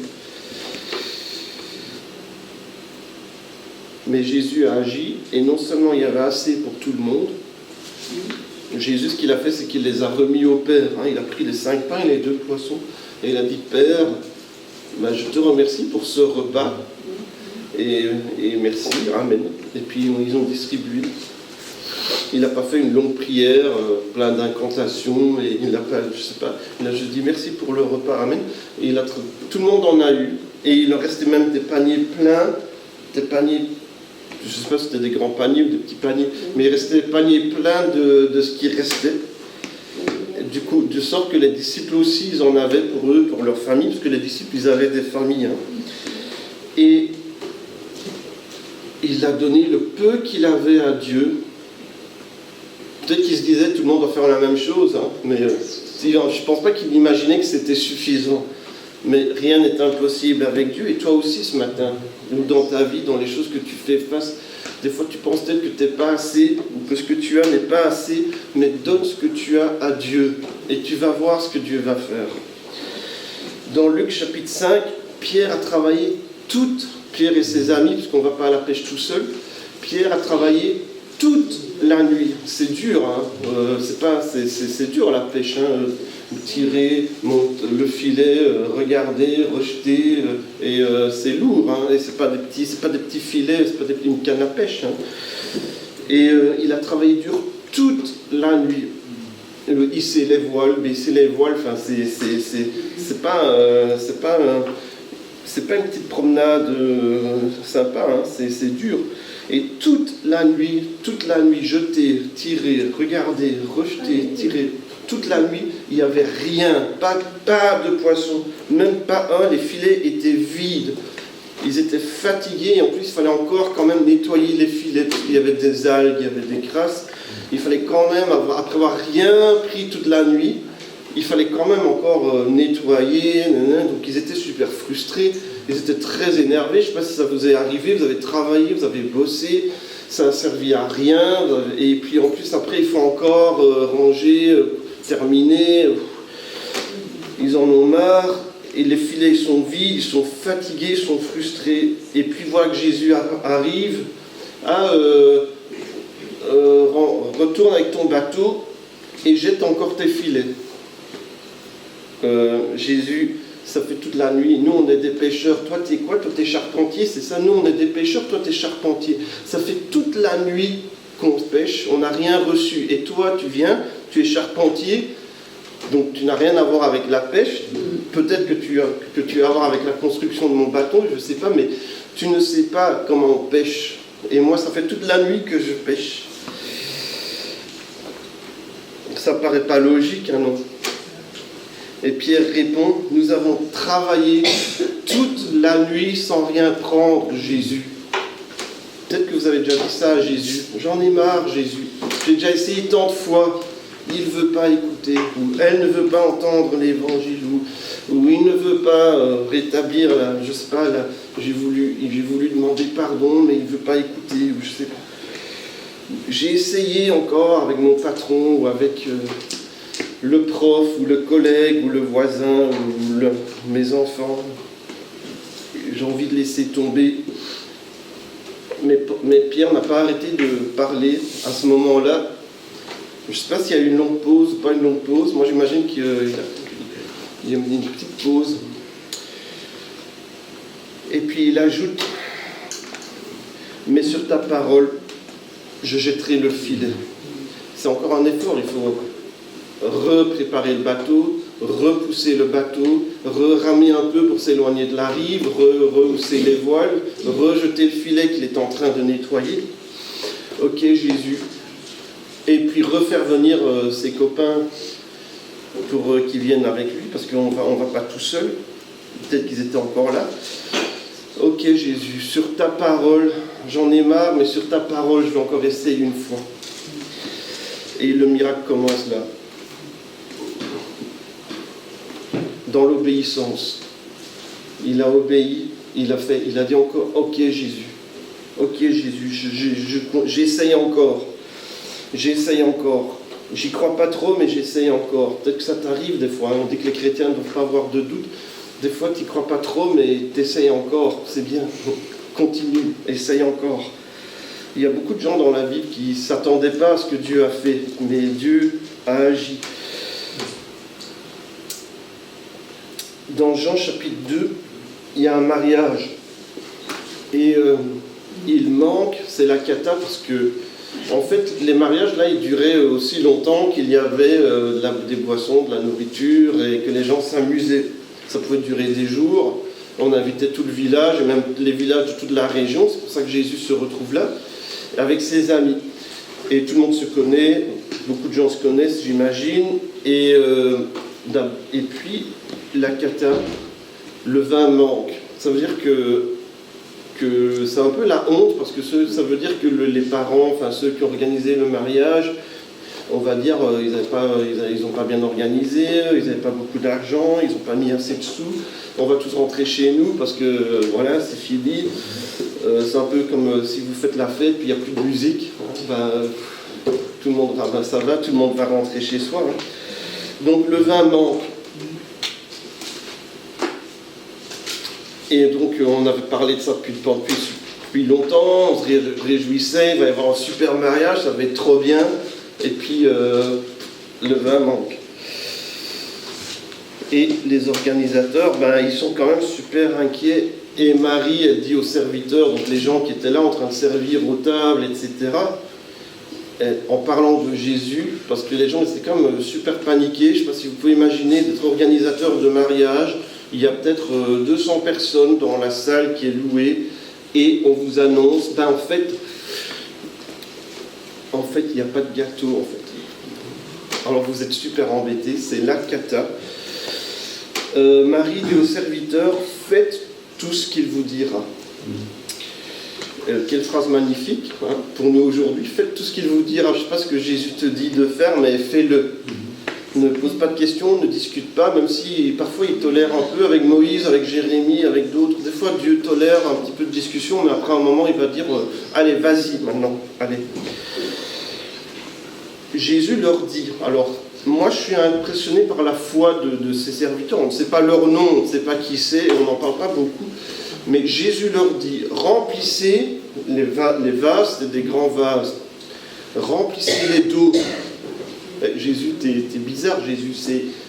Mais Jésus a agi, et non seulement il y avait assez pour tout le monde, Jésus, ce qu'il a fait, c'est qu'il les a remis au Père. Il a pris les 5 pains et les 2 poissons, et il a dit, Père, je te remercie pour ce repas, et merci, Amen. Et puis ils ont distribué. Il n'a pas fait une longue prière, plein d'incantations, et il n'a pas, je sais pas, il a juste dit merci pour le repas, Amen. Et tout le monde en a eu, et il en restait même des paniers pleins, des paniers, je ne sais pas si c'était des grands paniers ou des petits paniers, mais il restait des paniers pleins de ce qui restait. Et du coup, de sorte que les disciples aussi, ils en avaient pour eux, pour leur famille, parce que les disciples, ils avaient des familles. Et il a donné le peu qu'il avait à Dieu. Peut-être qu'il se disait tout le monde doit faire la même chose, mais je ne pense pas qu'il imaginait que c'était suffisant. Mais rien n'est impossible avec Dieu. Et toi aussi ce matin, ou dans ta vie, dans les choses que tu fais face, des fois tu penses peut-être que tu n'es pas assez, ou que ce que tu as n'est pas assez, mais donne ce que tu as à Dieu, et tu vas voir ce que Dieu va faire. Dans Luc chapitre 5, Pierre a travaillé Pierre et ses amis, puisqu'on ne va pas à la pêche tout seul, Pierre a travaillé toute la nuit. C'est dur, c'est dur la pêche. Tirer le filet, regarder, rejeter, et c'est lourd. Et c'est pas des petits filets, c'est pas une canne à pêche. Et il a travaillé dur toute la nuit. Hisser les voiles, baisser les voiles. Enfin, c'est pas une petite promenade sympa. C'est dur. Et toute la nuit, jeter, tirer, regarder, rejeter, tirer. Toute la nuit, il n'y avait rien, pas de poisson, même pas un, les filets étaient vides. Ils étaient fatigués, et en plus, il fallait encore quand même nettoyer les filets, parce qu'il y avait des algues, il y avait des crasses. Il fallait quand même, après avoir rien pris toute la nuit, il fallait quand même encore nettoyer, donc ils étaient super frustrés, ils étaient très énervés. Je ne sais pas si ça vous est arrivé, vous avez travaillé, vous avez bossé, ça n'a servi à rien, et puis en plus après il faut encore ranger, terminer, ils en ont marre, et les filets ils sont vides, ils sont fatigués, ils sont frustrés, et puis voilà que Jésus arrive, retourne avec ton bateau et jette encore tes filets. Jésus, ça fait toute la nuit, nous on est des pêcheurs, toi t'es quoi? Toi t'es charpentier, c'est ça? Nous on est des pêcheurs, toi t'es charpentier. Ça fait toute la nuit qu'on pêche, on n'a rien reçu, et toi tu viens, tu es charpentier, donc tu n'as rien à voir avec la pêche, peut-être que tu as à voir avec la construction de mon bateau, je ne sais pas, mais tu ne sais pas comment on pêche, et moi ça fait toute la nuit que je pêche. Ça paraît pas logique, non? Et Pierre répond, nous avons travaillé toute la nuit sans rien prendre, Jésus. Peut-être que vous avez déjà dit ça à Jésus. J'en ai marre, Jésus. J'ai déjà essayé tant de fois. Il ne veut pas écouter, ou elle ne veut pas entendre l'évangile, ou il ne veut pas rétablir, je ne sais pas, j'ai voulu demander pardon, mais il ne veut pas écouter, ou je sais pas. J'ai essayé encore avec mon patron, ou avec le prof, ou le collègue, ou le voisin, ou mes enfants. J'ai envie de laisser tomber. Mais Pierre n'a pas arrêté de parler à ce moment-là. Je ne sais pas s'il y a eu une longue pause ou pas une longue pause. Moi, j'imagine qu'il y a une petite pause. Et puis, il ajoute, « Mais sur ta parole, je jetterai le filet. » C'est encore un effort. Il faut repréparer le bateau, repousser le bateau, ramer un peu pour s'éloigner de la rive, rehausser les voiles, rejeter le filet qu'il est en train de nettoyer. Ok, Jésus. Et puis refaire venir ses copains pour qu'ils viennent avec lui, parce qu'on va pas tout seul. Peut-être qu'ils étaient encore là. Ok Jésus, sur ta parole, j'en ai marre, mais sur ta parole, je vais encore essayer une fois. Et le miracle commence là. Dans l'obéissance. Il a obéi, il a dit encore, ok Jésus, j'essaye encore. J'y crois pas trop, mais j'essaye encore. Peut-être que ça t'arrive des fois, on dit que les chrétiens ne doivent pas avoir de doute. Des fois, tu n'y crois pas trop, mais tu essayes encore. C'est bien. Continue, essaye encore. Il y a beaucoup de gens dans la Bible qui ne s'attendaient pas à ce que Dieu a fait, mais Dieu a agi. Dans Jean chapitre 2, il y a un mariage. Et il manque, c'est la cata, parce que en fait, les mariages, là, ils duraient aussi longtemps qu'il y avait des boissons, de la nourriture, et que les gens s'amusaient. Ça pouvait durer des jours. On invitait tout le village, et même les villages de toute la région. C'est pour ça que Jésus se retrouve là, avec ses amis. Et tout le monde se connaît, beaucoup de gens se connaissent, j'imagine. Et puis, la cata, le vin manque. Ça veut dire que c'est un peu la honte, parce que ça veut dire que les parents, enfin ceux qui ont organisé le mariage, on va dire, ils n'ont pas bien organisé, ils n'avaient pas beaucoup d'argent, ils n'ont pas mis assez de sous, on va tous rentrer chez nous parce que voilà, c'est fini. C'est un peu comme si vous faites la fête puis il n'y a plus de musique, tout le monde, ça va, tout le monde va rentrer chez soi. Hein. Donc le vin manque. Et donc on avait parlé de ça depuis longtemps, on se réjouissait, il va y avoir un super mariage, ça va être trop bien. Et puis le vin manque. Et les organisateurs, ils sont quand même super inquiets. Et Marie, elle dit aux serviteurs, donc les gens qui étaient là en train de servir aux tables, etc., en parlant de Jésus, parce que les gens étaient quand même super paniqués. Je ne sais pas si vous pouvez imaginer d'être organisateur de mariage. Il y a peut-être 200 personnes dans la salle qui est louée et on vous annonce, en fait, il n'y a pas de gâteau, en fait. Alors vous êtes super embêtés, c'est la cata. Marie dit aux serviteurs, faites tout ce qu'il vous dira. Quelle phrase magnifique hein, pour nous aujourd'hui. Faites tout ce qu'il vous dira. Je ne sais pas ce que Jésus te dit de faire, mais fais-le. Ne pose pas de questions, ne discute pas, même si parfois il tolère un peu avec Moïse, avec Jérémie, avec d'autres. Des fois Dieu tolère un petit peu de discussion, mais après un moment il va dire allez, vas-y maintenant, allez. Jésus leur dit, alors moi je suis impressionné par la foi de ces serviteurs, on ne sait pas leur nom, on ne sait pas qui c'est, et on n'en parle pas beaucoup, mais Jésus leur dit, remplissez les vases, c'est des grands vases, remplissez-les d'eau. Jésus, t'es bizarre, Jésus,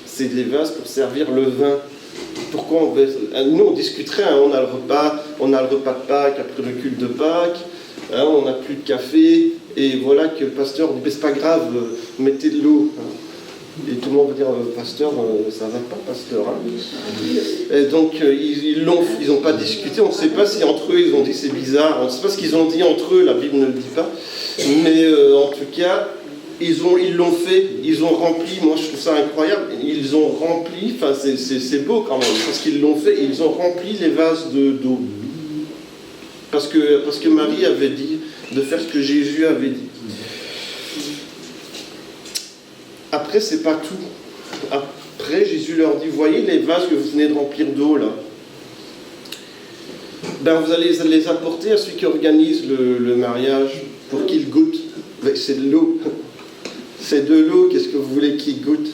c'est des vases pour servir le vin. Pourquoi nous on discuterait, hein, on a le repas de Pâques, après le culte de Pâques, hein, on n'a plus de café, et voilà que le pasteur dit, c'est pas grave, mettez de l'eau. Hein. Et tout le monde va dire, pasteur, ça va pas, pasteur. Hein. Et donc, ils n'ont pas discuté, on ne sait pas si entre eux, ils ont dit, c'est bizarre, on ne sait pas ce qu'ils ont dit entre eux, la Bible ne le dit pas, mais en tout cas, ils l'ont fait, ils ont rempli, moi je trouve ça incroyable, ils ont rempli, enfin c'est beau quand même, parce qu'ils l'ont fait, ils ont rempli les vases d'eau. Parce que Marie avait dit de faire ce que Jésus avait dit. Après, c'est pas tout. Après, Jésus leur dit, voyez les vases que vous venez de remplir d'eau là. Vous allez les apporter à celui qui organise le mariage pour qu'il goûte. C'est de l'eau. C'est de l'eau, qu'est-ce que vous voulez qu'il goûte?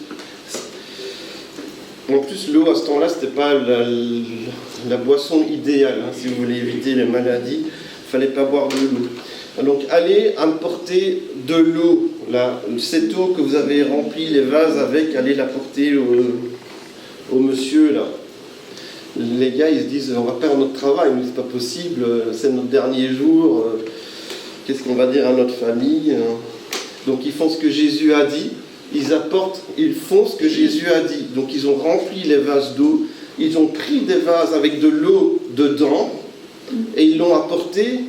En plus, l'eau, à ce temps-là, c'était pas la boisson idéale. Hein, si vous voulez éviter les maladies, il ne fallait pas boire de l'eau. Donc, allez apporter de l'eau. Cette eau que vous avez rempli les vases avec, allez l'apporter au monsieur, là. Les gars, ils se disent, on va perdre notre travail, mais c'est pas possible, c'est notre dernier jour, qu'est-ce qu'on va dire à notre famille? Donc ils font ce que Jésus a dit, ils font ce que Jésus a dit. Donc ils ont rempli les vases d'eau, ils ont pris des vases avec de l'eau dedans, et ils l'ont apporté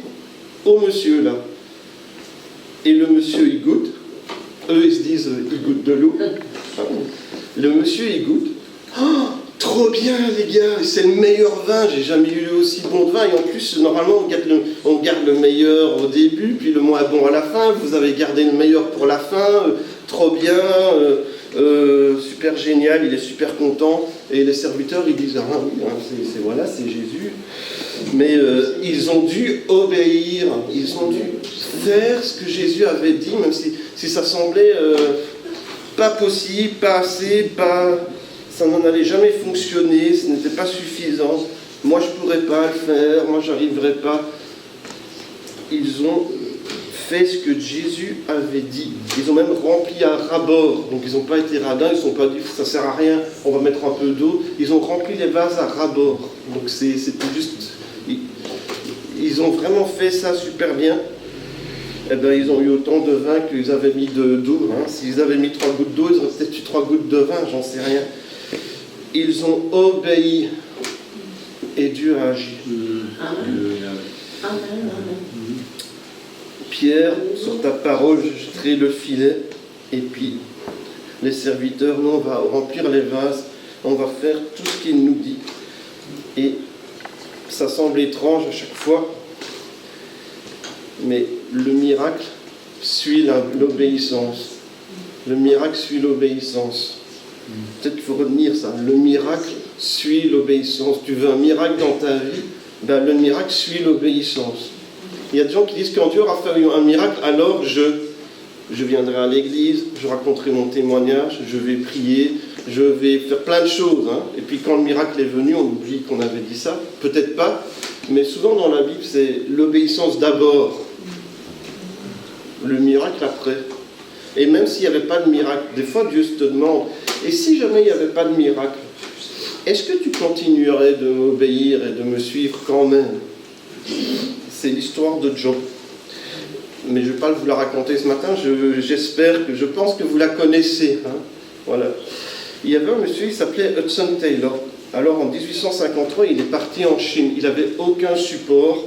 au monsieur là. Et le monsieur il goûte, eux ils se disent, il goûte de l'eau. Le monsieur il goûte, oh, trop trop bien les gars, c'est le meilleur vin, j'ai jamais eu aussi bon de vin, et en plus normalement on garde le meilleur au début, puis le moins bon à la fin, vous avez gardé le meilleur pour la fin, trop bien, super génial, il est super content, et les serviteurs ils disent ah oui, voilà, c'est Jésus, mais ils ont dû obéir, ils ont dû faire ce que Jésus avait dit, même si ça semblait pas possible, pas assez, ça n'en allait jamais fonctionner, ce n'était pas suffisant, moi je ne pourrais pas le faire, moi j'arriverais pas. Ils ont fait ce que Jésus avait dit. Ils ont même rempli à ras-bord, donc ils n'ont pas été radins, ils ne sont pas dit ça ne sert à rien, on va mettre un peu d'eau. Ils ont rempli les vases à ras-bord, donc c'était juste... Ils ont vraiment fait ça super bien. Eh bien, ils ont eu autant de vin qu'ils avaient mis d'eau. Hein. S'ils avaient mis 3 gouttes d'eau, ils auraient peut-être eu 3 gouttes de vin, j'en sais rien. Ils ont obéi et Dieu a agi. Pierre, sur ta parole, je jetterai le filet. Et puis, les serviteurs, nous, on va remplir les vases, on va faire tout ce qu'il nous dit. Et ça semble étrange à chaque fois, mais le miracle suit l'obéissance. Le miracle suit l'obéissance. Peut-être qu'il faut retenir ça. Le miracle suit l'obéissance. Tu veux un miracle dans ta vie, ben le miracle suit l'obéissance. Il y a des gens qui disent quand Dieu aura fait un miracle, alors je viendrai à l'église, je raconterai mon témoignage, je vais prier, je vais faire plein de choses. Hein. Et puis quand le miracle est venu, on oublie qu'on avait dit ça. Peut-être pas, mais souvent dans la Bible, c'est l'obéissance d'abord, le miracle après. Et même s'il n'y avait pas de miracle, des fois Dieu te demande, et si jamais il n'y avait pas de miracle, est-ce que tu continuerais de m'obéir et de me suivre quand même? C'est l'histoire de Job. Mais je ne vais pas vous la raconter ce matin, je pense que vous la connaissez. Hein. Voilà. Il y avait un monsieur, il s'appelait Hudson Taylor. Alors en 1853, il est parti en Chine. Il n'avait aucun support.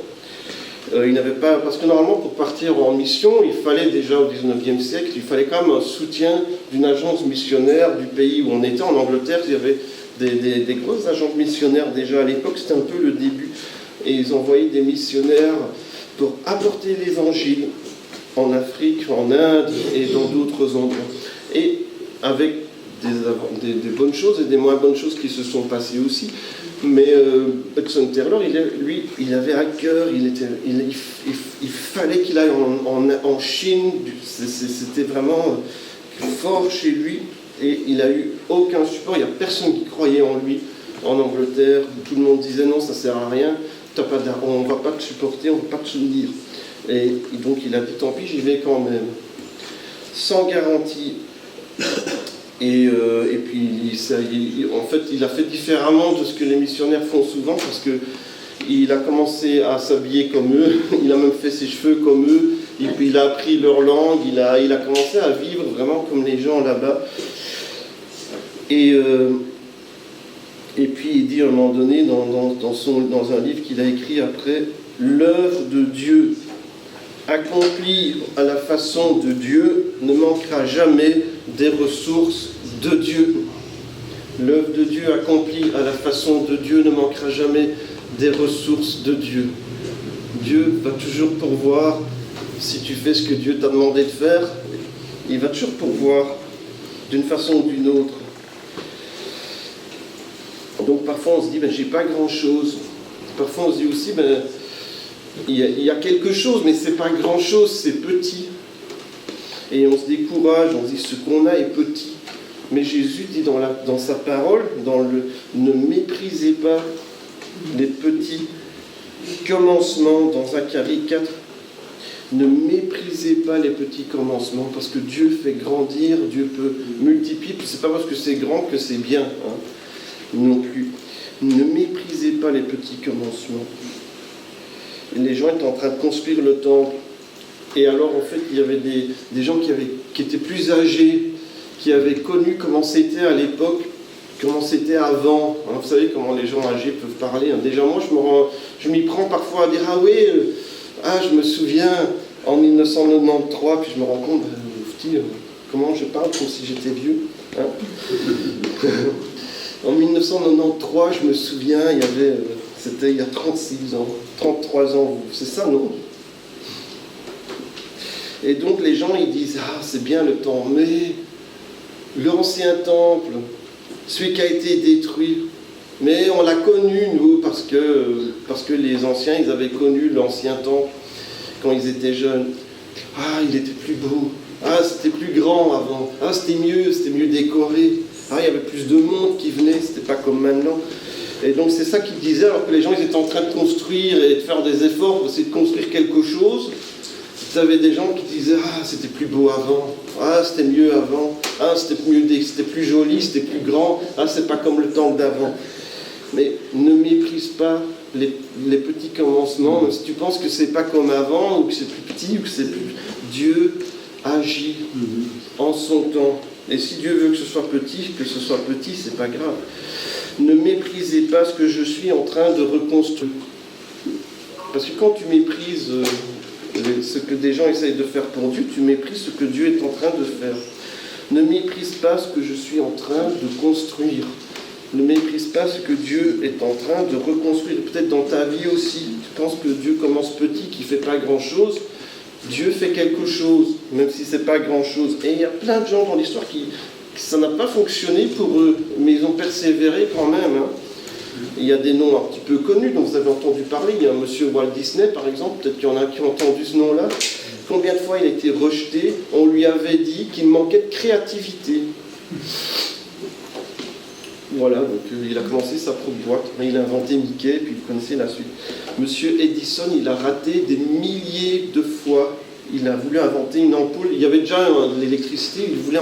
Il n'avait pas, parce que normalement, pour partir en mission, il fallait déjà au 19e siècle, il fallait quand même un soutien d'une agence missionnaire du pays où on était. En Angleterre, il y avait des grosses agences missionnaires déjà à l'époque, c'était un peu le début. Et ils envoyaient des missionnaires pour apporter l'évangile en Afrique, en Inde et dans d'autres endroits. Et avec des bonnes choses et des moins bonnes choses qui se sont passées aussi. Mais Hudson Taylor, lui, il avait à cœur, il fallait qu'il aille en Chine, c'était vraiment fort chez lui, et il n'a eu aucun support, il n'y a personne qui croyait en lui en Angleterre, tout le monde disait non, ça ne sert à rien, on ne va pas te supporter, on ne va pas te soutenir. Et donc il a dit tant pis, j'y vais quand même. Sans garantie. Et puis, en fait, il a fait différemment de ce que les missionnaires font souvent, parce qu'il a commencé à s'habiller comme eux, il a même fait ses cheveux comme eux, et puis il a appris leur langue, il a commencé à vivre vraiment comme les gens là-bas. Et puis il dit à un moment donné, dans un livre qu'il a écrit après, « L'œuvre de Dieu accomplie à la façon de Dieu ne manquera jamais des ressources de Dieu. L'œuvre de Dieu accomplie à la façon de Dieu ne manquera jamais des ressources de Dieu. Dieu va toujours pourvoir, si tu fais ce que Dieu t'a demandé de faire, il va toujours pourvoir d'une façon ou d'une autre. Donc parfois on se dit, ben, j'ai pas grand-chose. Parfois on se dit aussi, ben, il y a quelque chose, mais c'est pas grand-chose, c'est petit. Et on se décourage, on se dit ce qu'on a est petit. Mais Jésus dit dans sa parole, ne méprisez pas les petits commencements, dans Zacharie 4, ne méprisez pas les petits commencements, parce que Dieu fait grandir, Dieu peut multiplier, puis c'est pas parce que c'est grand que c'est bien, hein, non plus. Ne méprisez pas les petits commencements. Les gens étaient en train de construire le temple. Et alors, en fait, il y avait des gens qui étaient plus âgés, qui avaient connu comment c'était à l'époque, comment c'était avant. Hein, vous savez comment les gens âgés peuvent parler. Hein. Déjà, moi, je m'y prends parfois à dire « Ah oui, je me souviens, en 1993, puis je me rends compte, comment je parle comme si j'étais vieux. Hein. En 1993, je me souviens, c'était il y a 36 ans, 33 ans, c'est ça, non? Et donc les gens, ils disent, ah, c'est bien le temps, mais l'ancien temple, celui qui a été détruit, mais on l'a connu, nous, parce que les anciens, ils avaient connu l'ancien temple quand ils étaient jeunes. Ah, il était plus beau. Ah, c'était plus grand avant. Ah, c'était mieux décoré. Ah, il y avait plus de monde qui venait, c'était pas comme maintenant. Et donc c'est ça qu'ils disaient, alors que les gens, ils étaient en train de construire et de faire des efforts pour essayer de construire quelque chose. Vous avez des gens qui disaient, ah, c'était plus beau avant. Ah, c'était mieux avant. Ah, c'était plus joli, c'était plus grand. Ah, c'est pas comme le temple d'avant. Mais ne méprise pas les petits commencements, même si tu penses que c'est pas comme avant, ou que c'est plus petit, ou que c'est plus... Dieu agit en son temps. Et si Dieu veut que ce soit petit, c'est pas grave. Ne méprisez pas ce que je suis en train de reconstruire. Parce que quand tu méprises ce que des gens essayent de faire pour Dieu, tu méprises ce que Dieu est en train de faire. Ne méprise pas ce que je suis en train de construire. Ne méprise pas ce que Dieu est en train de reconstruire. Peut-être dans ta vie aussi, tu penses que Dieu commence petit, qu'il ne fait pas grand-chose. Dieu fait quelque chose, même si ce n'est pas grand-chose. Et il y a plein de gens dans l'histoire qui ça n'a pas fonctionné pour eux, mais ils ont persévéré quand même. Hein. Il y a des noms un petit peu connus dont vous avez entendu parler. Il y a monsieur Walt Disney, par exemple. Peut-être qu'il y en a qui ont entendu ce nom-là. Combien de fois il a été rejeté? On lui avait dit qu'il manquait de créativité. Voilà, donc il a commencé sa propre boîte, il a inventé Mickey, puis vous connaissez la suite. Monsieur Edison, il a raté des milliers de fois. Il a voulu inventer une ampoule. Il y avait déjà l'électricité, il voulait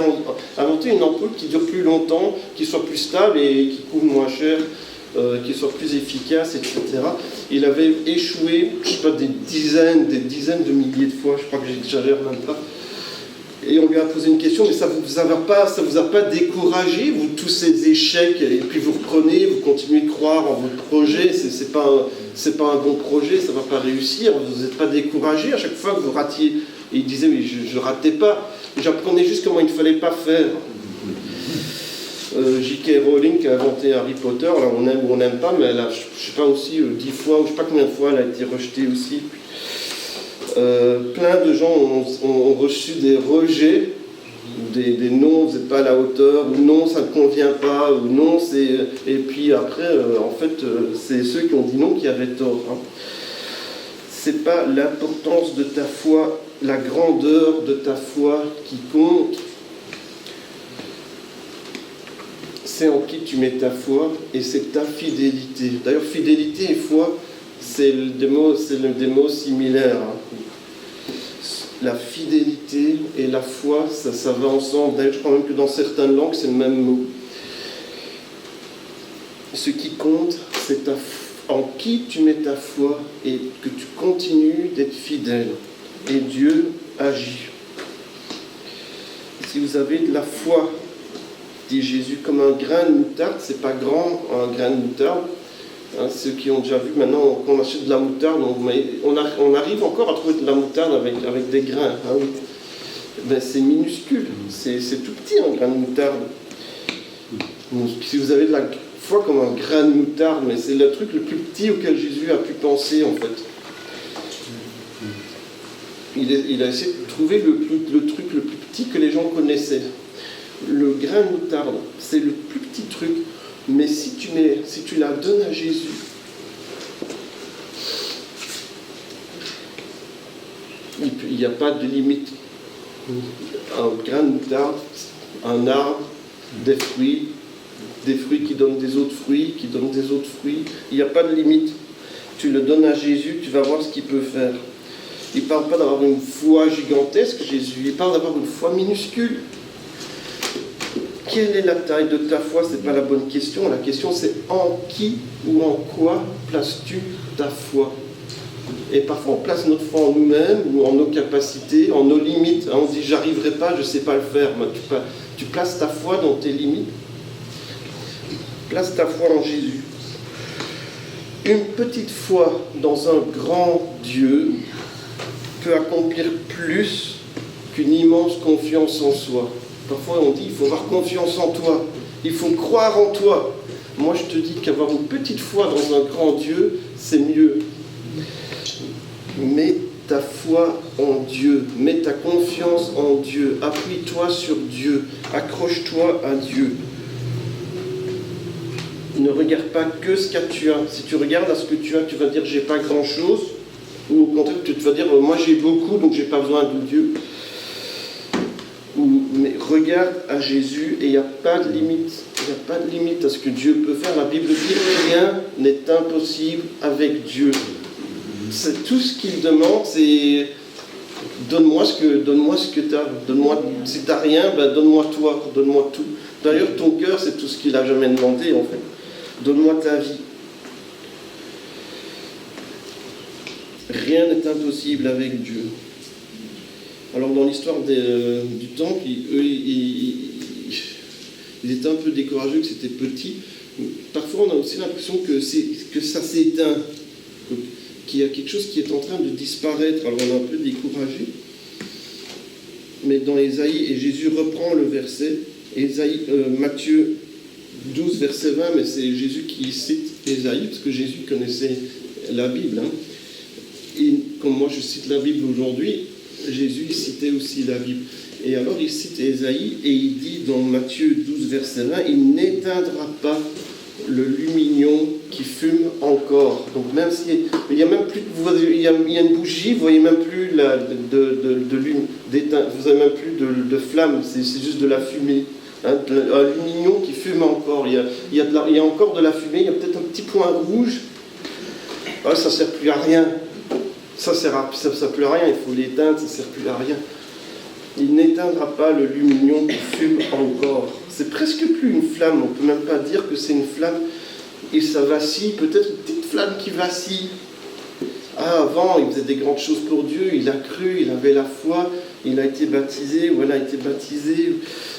inventer une ampoule qui dure plus longtemps, qui soit plus stable et qui coûte moins cher, qui soit plus efficace, etc. Il avait échoué, je ne sais pas, des dizaines de milliers de fois, je crois que j'exagère même pas. Et on lui a posé une question, mais ça vous a pas découragé, vous, tous ces échecs, et puis vous reprenez, vous continuez de croire en votre projet, c'est pas un bon projet, ça ne va pas réussir, vous n'êtes pas découragé à chaque fois que vous ratiez. Et il disait, mais je ne ratais pas, j'apprenais juste comment il ne fallait pas faire. J.K. Rowling qui a inventé Harry Potter, alors on aime ou on n'aime pas, mais elle a, je ne sais pas aussi, 10 fois, ou je ne sais pas combien de fois, elle a été rejetée aussi. Plein de gens ont reçu des rejets, des non, vous n'êtes pas à la hauteur, ou non, ça ne convient pas, ou non, c'est... Et puis après, en fait, c'est ceux qui ont dit non qui avaient tort. Hein. C'est pas l'importance de ta foi, la grandeur de ta foi qui compte. C'est en qui tu mets ta foi, et c'est ta fidélité. D'ailleurs, fidélité et foi, c'est des mots similaires. Hein. La fidélité et la foi, ça va ensemble. D'ailleurs, je crois même que dans certaines langues, c'est le même mot. Ce qui compte, c'est en qui tu mets ta foi et que tu continues d'être fidèle. Et Dieu agit. Si vous avez de la foi, dit Jésus, comme un grain de moutarde, c'est pas grand, un grain de moutarde. Hein, ceux qui ont déjà vu, maintenant qu'on achète de la moutarde, on arrive encore à trouver de la moutarde avec des grains. Hein. Ben, c'est minuscule, c'est tout petit un grain de moutarde. Donc, si vous avez de la foi comme un grain de moutarde, mais c'est le truc le plus petit auquel Jésus a pu penser en fait. Il a essayé de trouver le truc le plus petit que les gens connaissaient. Le grain de moutarde, c'est le plus petit truc. Mais si tu la donnes à Jésus, il n'y a pas de limite. Un grain de moutarde, un arbre, des fruits qui donnent des autres fruits, qui donnent des autres fruits, il n'y a pas de limite. Tu le donnes à Jésus, tu vas voir ce qu'il peut faire. Il ne parle pas d'avoir une foi gigantesque, Jésus, il parle d'avoir une foi minuscule. Quelle est la taille de ta foi? Ce n'est pas la bonne question. La question, c'est en qui ou en quoi places-tu ta foi? Et parfois, on place notre foi en nous-mêmes ou en nos capacités, en nos limites. On se dit, j'arriverai pas, je ne sais pas le faire. Tu places ta foi dans tes limites. Place ta foi en Jésus. Une petite foi dans un grand Dieu peut accomplir plus qu'une immense confiance en soi. Parfois on dit, il faut avoir confiance en toi, il faut croire en toi. Moi, je te dis qu'avoir une petite foi dans un grand Dieu, c'est mieux. Mets ta foi en Dieu, mets ta confiance en Dieu, appuie-toi sur Dieu, accroche-toi à Dieu. Ne regarde pas que ce que tu as. Si tu regardes à ce que tu as, tu vas dire j'ai pas grand-chose, ou au contraire tu vas dire moi j'ai beaucoup donc j'ai pas besoin de Dieu. Mais regarde à Jésus et il n'y a pas de limite. Il n'y a pas de limite à ce que Dieu peut faire. La Bible dit que rien n'est impossible avec Dieu. C'est tout ce qu'il demande, c'est donne-moi ce que tu as. Si tu n'as rien, ben donne-moi toi, donne-moi tout. D'ailleurs, ton cœur, c'est tout ce qu'il n'a jamais demandé en fait. Donne-moi ta vie. Rien n'est impossible avec Dieu. Alors dans l'histoire du temple, ils étaient un peu découragés que c'était petit. Parfois on a aussi l'impression que ça s'éteint, qu'il y a quelque chose qui est en train de disparaître. Alors on est un peu découragé. Mais dans Ésaïe, et Jésus reprend le verset, Matthieu 12, verset 20, mais c'est Jésus qui cite Ésaïe, parce que Jésus connaissait la Bible. Et comme moi je cite la Bible aujourd'hui, Jésus citait aussi la Bible. Et alors il cite Ésaïe et il dit dans Matthieu 12, verset 20, il n'éteindra pas le lumignon qui fume encore. Donc même s'il y a même plus, il y a une bougie, vous voyez même plus vous avez même plus de flamme, c'est juste de la fumée. Un lumignon qui fume encore. Il y a encore de la fumée, il y a peut-être un petit point rouge. Ah, ça ne sert plus à rien. Ça sert plus à rien, il faut l'éteindre, ça ne sert plus à rien. Il n'éteindra pas le lumignon qui fume encore. C'est presque plus une flamme, on ne peut même pas dire que c'est une flamme. Et ça vacille, peut-être une petite flamme qui vacille. Ah, avant, il faisait des grandes choses pour Dieu, il a cru, il avait la foi, il a été baptisé, ou elle a été baptisée.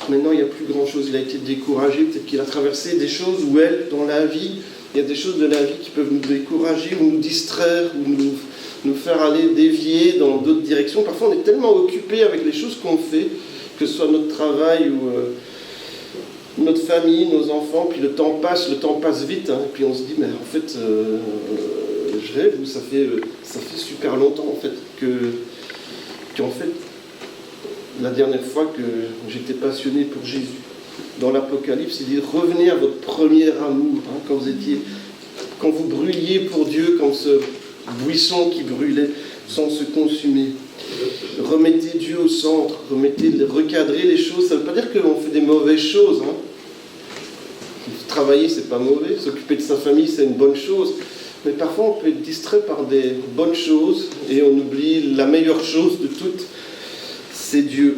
Maintenant, il n'y a plus grand-chose, il a été découragé, peut-être qu'il a traversé des choses où elle, dans la vie, il y a des choses de la vie qui peuvent nous décourager, ou nous distraire, ou nous faire aller dévier dans d'autres directions. Parfois, on est tellement occupé avec les choses qu'on fait, que ce soit notre travail ou notre famille, nos enfants, puis le temps passe vite, et puis on se dit, mais en fait, je rêve, ou ça fait super longtemps, en fait, qu'en fait, la dernière fois que j'étais passionné pour Jésus. Dans l'Apocalypse, il dit, revenez à votre premier amour, quand vous brûliez pour Dieu, comme ce buisson qui brûlait sans se consumer. Remettez Dieu au centre, recadrez les choses. Ça ne veut pas dire qu'on fait des mauvaises choses. Travailler, c'est pas mauvais. S'occuper de sa famille, c'est une bonne chose. Mais parfois, on peut être distrait par des bonnes choses et on oublie la meilleure chose de toutes, c'est Dieu.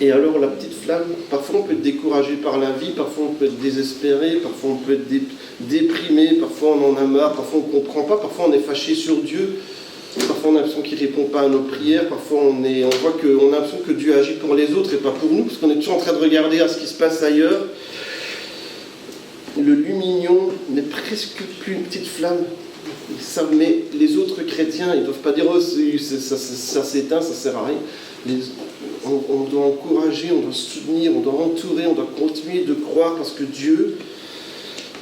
Et alors, la petite flamme, parfois on peut être découragé par la vie, parfois on peut être désespéré, parfois on peut être déprimé, parfois on en a marre, parfois on ne comprend pas, parfois on est fâché sur Dieu, parfois on a l'impression qu'il ne répond pas à nos prières, parfois on a l'impression que Dieu agit pour les autres et pas pour nous, parce qu'on est toujours en train de regarder à ce qui se passe ailleurs. Le lumignon n'est presque plus une petite flamme. Mais les autres chrétiens, ils ne doivent pas dire « Oh, ça s'éteint, ça ne sert à rien ». On doit encourager, on doit soutenir, on doit entourer, on doit continuer de croire parce que Dieu,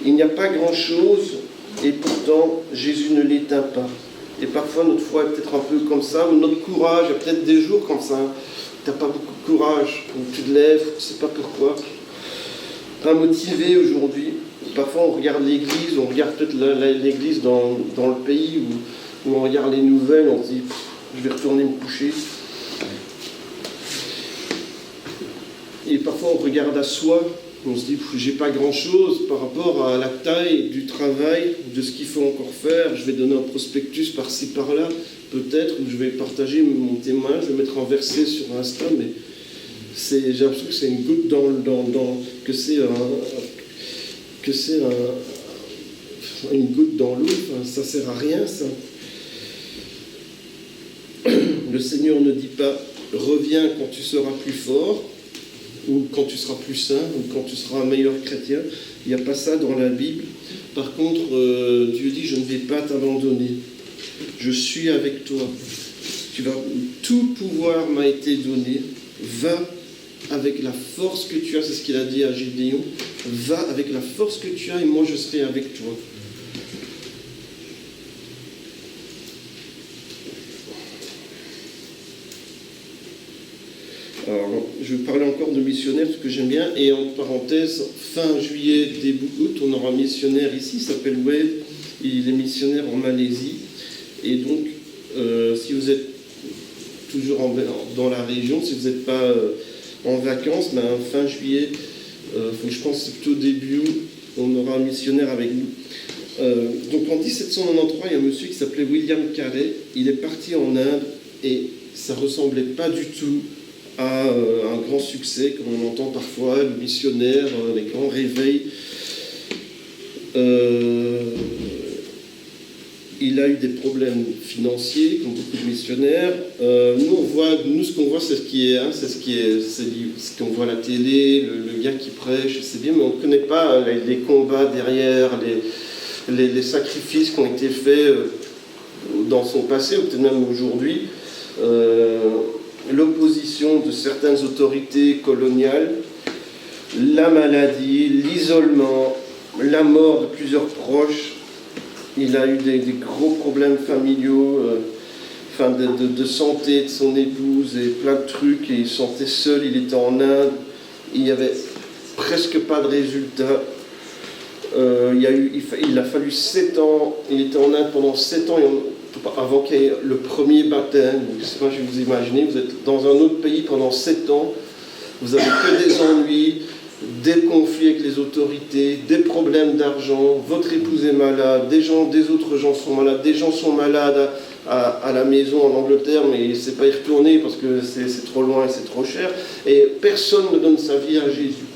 il n'y a pas grand-chose et pourtant Jésus ne l'éteint pas. Et parfois notre foi est peut-être un peu comme ça, ou notre courage, il y a peut-être des jours comme ça, tu n'as pas beaucoup de courage, tu te lèves, tu ne sais pas pourquoi, pas motivé aujourd'hui. Parfois on regarde l'église, on regarde peut-être l'église dans le pays où on regarde les nouvelles, on se dit je vais retourner me coucher. Et parfois on regarde à soi, on se dit j'ai pas grand chose par rapport à la taille du travail, de ce qu'il faut encore faire, je vais donner un prospectus par-ci par-là, peut-être, ou je vais partager mon témoignage, je vais mettre un verset sur Insta, mais j'ai l'impression que c'est une goutte une goutte dans l'eau, ça sert à rien ça. Le Seigneur ne dit pas reviens quand tu seras plus fort, ou quand tu seras plus saint, ou quand tu seras un meilleur chrétien. Il n'y a pas ça dans la Bible. Par contre, Dieu dit je ne vais pas t'abandonner, je suis avec toi, tout pouvoir m'a été donné, va avec la force que tu as, c'est ce qu'il a dit à Gédéon, va avec la force que tu as et moi je serai avec toi. Alors, je vais parler encore de missionnaires, ce que j'aime bien, et en parenthèse, fin juillet, début août, on aura un missionnaire ici, il s'appelle Wade, il est missionnaire en Malaisie, et donc, si vous êtes toujours dans la région, si vous n'êtes pas en vacances, fin juillet, je pense que c'est plutôt début août, on aura un missionnaire avec nous. Donc en 1793, il y a un monsieur qui s'appelait William Carey, il est parti en Inde, et ça ne ressemblait pas du tout à un grand succès, comme on entend parfois, le missionnaire, les grands réveils. Il a eu des problèmes financiers, comme beaucoup de missionnaires. Nous, ce qu'on voit, c'est ce qu'on voit à la télé, le gars qui prêche, c'est bien, mais on ne connaît pas les combats derrière, les sacrifices qui ont été faits dans son passé, ou peut-être même aujourd'hui. L'opposition de certaines autorités coloniales, la maladie, l'isolement, la mort de plusieurs proches. Il a eu des gros problèmes familiaux, de santé de son épouse et plein de trucs, et il se sentait seul, il était en Inde, il n'y avait presque pas de résultats. Il a fallu 7 ans, il était en Inde pendant 7 ans avant qu'il y ait le premier baptême. Donc, je sais pas, je vais vous imaginer, vous êtes dans un autre pays pendant 7 ans, vous n'avez que des ennuis, des conflits avec les autorités, des problèmes d'argent, votre épouse est malade, des autres gens sont malades, des gens sont malades à la maison en Angleterre, mais il ne sait pas y retourner parce que c'est trop loin et c'est trop cher, et personne ne donne sa vie à Jésus.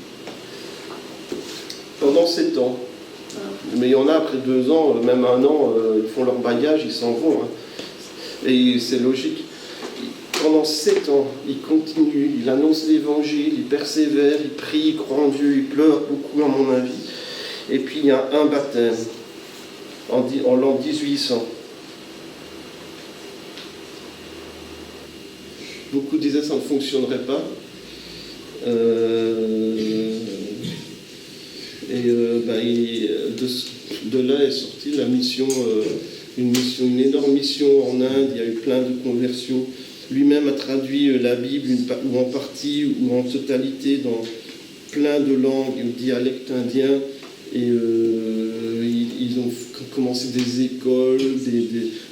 Pendant 7 ans. Mais il y en a après 2 ans, même 1 an, ils font leur bagage, ils s'en vont. Et c'est logique. Pendant 7 ans, il continue, il annonce l'évangile, il persévère, il prie, il croit en Dieu, il pleure beaucoup à mon avis. Et puis il y a un baptême en l'an 1800. Beaucoup disaient que ça ne fonctionnerait pas. De là est sortie la mission, une énorme mission en Inde. Il y a eu plein de conversions. Lui-même a traduit la Bible, ou en partie, ou en totalité, dans plein de langues, dialectes indiens. Et ils ont commencé des écoles,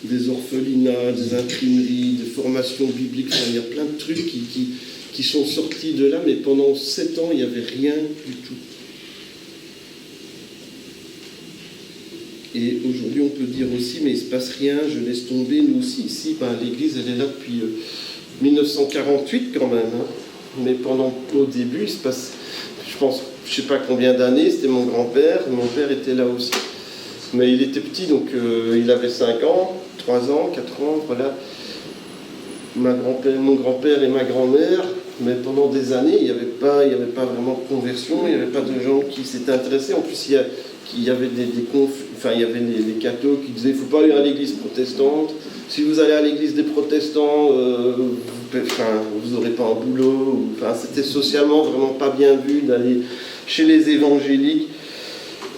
des orphelinats, des imprimeries, des formations bibliques. Enfin, il y a plein de trucs qui sont sortis de là, mais pendant 7 ans, il n'y avait rien du tout. Et aujourd'hui, on peut dire aussi, mais il ne se passe rien, je laisse tomber. Nous aussi, ici, l'Église, elle est là depuis 1948 quand même. Mais au début, il se passe, je ne sais pas combien d'années, c'était mon grand-père était là aussi. Mais il était petit, donc il avait 5 ans, 3 ans, 4 ans, voilà. Mon grand-père et ma grand-mère, mais pendant des années, il n'y avait pas vraiment de conversion, il n'y avait pas de gens qui s'étaient intéressés. En plus, il y avait il y avait les cathos qui disaient il ne faut pas aller à l'église protestante. Si vous allez à l'église des protestants, vous n'aurez pas un boulot. C'était socialement vraiment pas bien vu d'aller chez les évangéliques.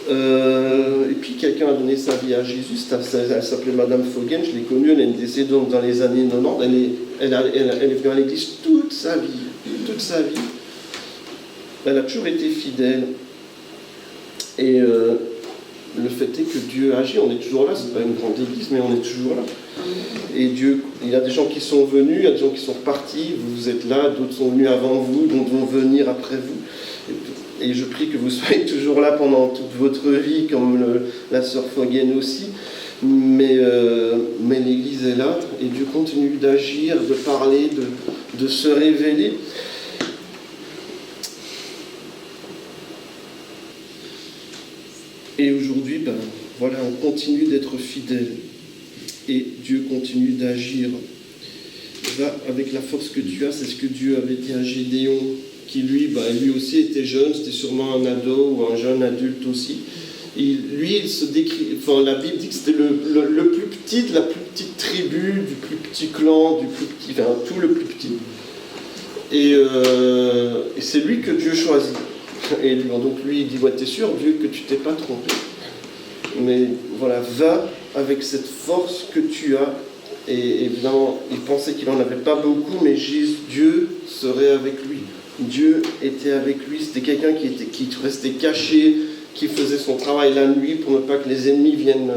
Et puis quelqu'un a donné sa vie à Jésus. Elle s'appelait Madame Foggen, je l'ai connue, elle est décédée donc dans les années 90. Elle est venue à l'église toute sa vie. Elle a toujours été fidèle. Et le fait est que Dieu agit, on est toujours là, c'est pas une grande église, mais on est toujours là. Et Dieu, il y a des gens qui sont venus, il y a des gens qui sont repartis, vous êtes là, d'autres sont venus avant vous, d'autres vont venir après vous. Et je prie que vous soyez toujours là pendant toute votre vie, comme la sœur Foggen aussi. Mais l'église est là, et Dieu continue d'agir, de parler, de se révéler. Et aujourd'hui, on continue d'être fidèle. Et Dieu continue d'agir. Va avec la force que tu as, c'est ce que Dieu avait dit à Gédéon, qui lui aussi était jeune, c'était sûrement un ado ou un jeune adulte aussi. Il se décrit, la Bible dit que c'était le plus petit de la plus petite tribu, du plus petit clan, du plus petit, tout le plus petit. Et c'est lui que Dieu choisit. Et donc lui, il dit, ouais, t'es sûr, Dieu, que tu t'es pas trompé. Mais voilà, va avec cette force que tu as. Et évidemment, il pensait qu'il n'en avait pas beaucoup, mais Dieu serait avec lui. Dieu était avec lui. C'était quelqu'un qui restait caché, qui faisait son travail la nuit pour ne pas que les ennemis viennent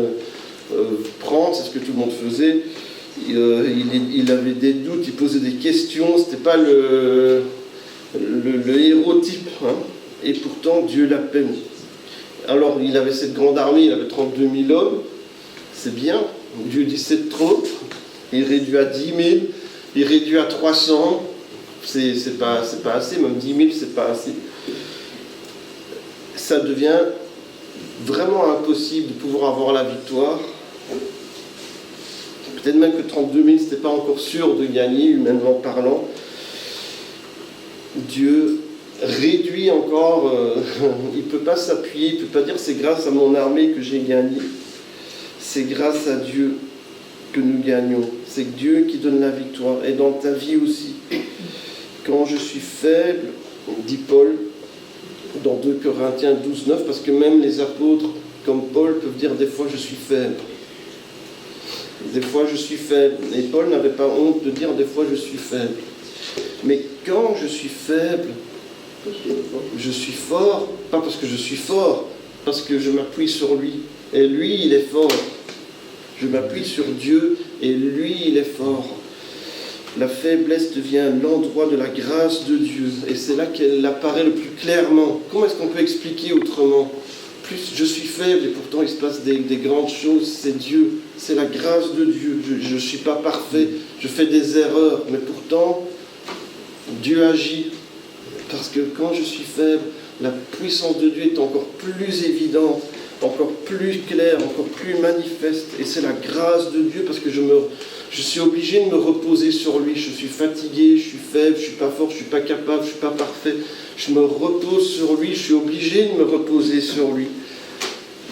prendre. C'est ce que tout le monde faisait. Il avait des doutes, il posait des questions. C'était pas le héros type. Hein. Et pourtant, Dieu l'appelle. Alors, il avait cette grande armée, il avait 32 000 hommes. C'est bien. Dieu dit, c'est trop. Il réduit à 10 000. Il réduit à 300. C'est pas assez. Même 10 000, c'est pas assez. Ça devient vraiment impossible de pouvoir avoir la victoire. Peut-être même que 32 000, c'était pas encore sûr de gagner, humainement parlant. Dieu réduit encore, il ne peut pas s'appuyer, il ne peut pas dire c'est grâce à mon armée que j'ai gagné. C'est grâce à Dieu que nous gagnons. C'est Dieu qui donne la victoire. Et dans ta vie aussi, quand je suis faible, dit Paul, dans 2 Corinthiens 12, 9, parce que même les apôtres, comme Paul, peuvent dire des fois je suis faible. Des fois je suis faible. Et Paul n'avait pas honte de dire des fois je suis faible. Mais quand je suis faible, je suis fort, pas parce que je suis fort, parce que je m'appuie sur lui. Et lui, il est fort. Je m'appuie sur Dieu et lui, il est fort. La faiblesse devient l'endroit de la grâce de Dieu. Et c'est là qu'elle apparaît le plus clairement. Comment est-ce qu'on peut expliquer autrement ? Plus je suis faible et pourtant il se passe des grandes choses, c'est Dieu. C'est la grâce de Dieu. Je ne suis pas parfait, je fais des erreurs, mais pourtant, Dieu agit. Parce que quand je suis faible, la puissance de Dieu est encore plus évidente, encore plus claire, encore plus manifeste. Et c'est la grâce de Dieu parce que je suis obligé de me reposer sur lui. Je suis fatigué, je suis faible, je ne suis pas fort, je ne suis pas capable, je ne suis pas parfait. Je me repose sur lui, je suis obligé de me reposer sur lui.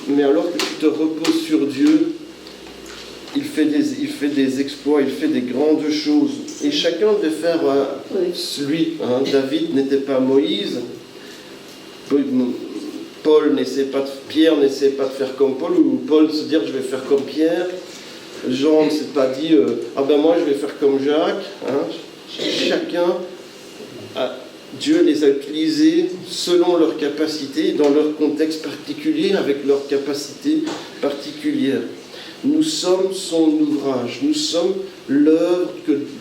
Mais alors que tu te reposes sur Dieu, il fait des exploits, il fait des grandes choses. Et chacun devait faire lui. Hein. David n'était pas Moïse. Pierre n'essaie pas de faire comme Paul, ou Paul se dire je vais faire comme Pierre. Jean ne s'est pas dit moi je vais faire comme Jacques. Hein. Chacun, Dieu les a utilisés selon leurs capacités, dans leur contexte particulier, avec leurs capacités particulières. Nous sommes son ouvrage, nous sommes l'œuvre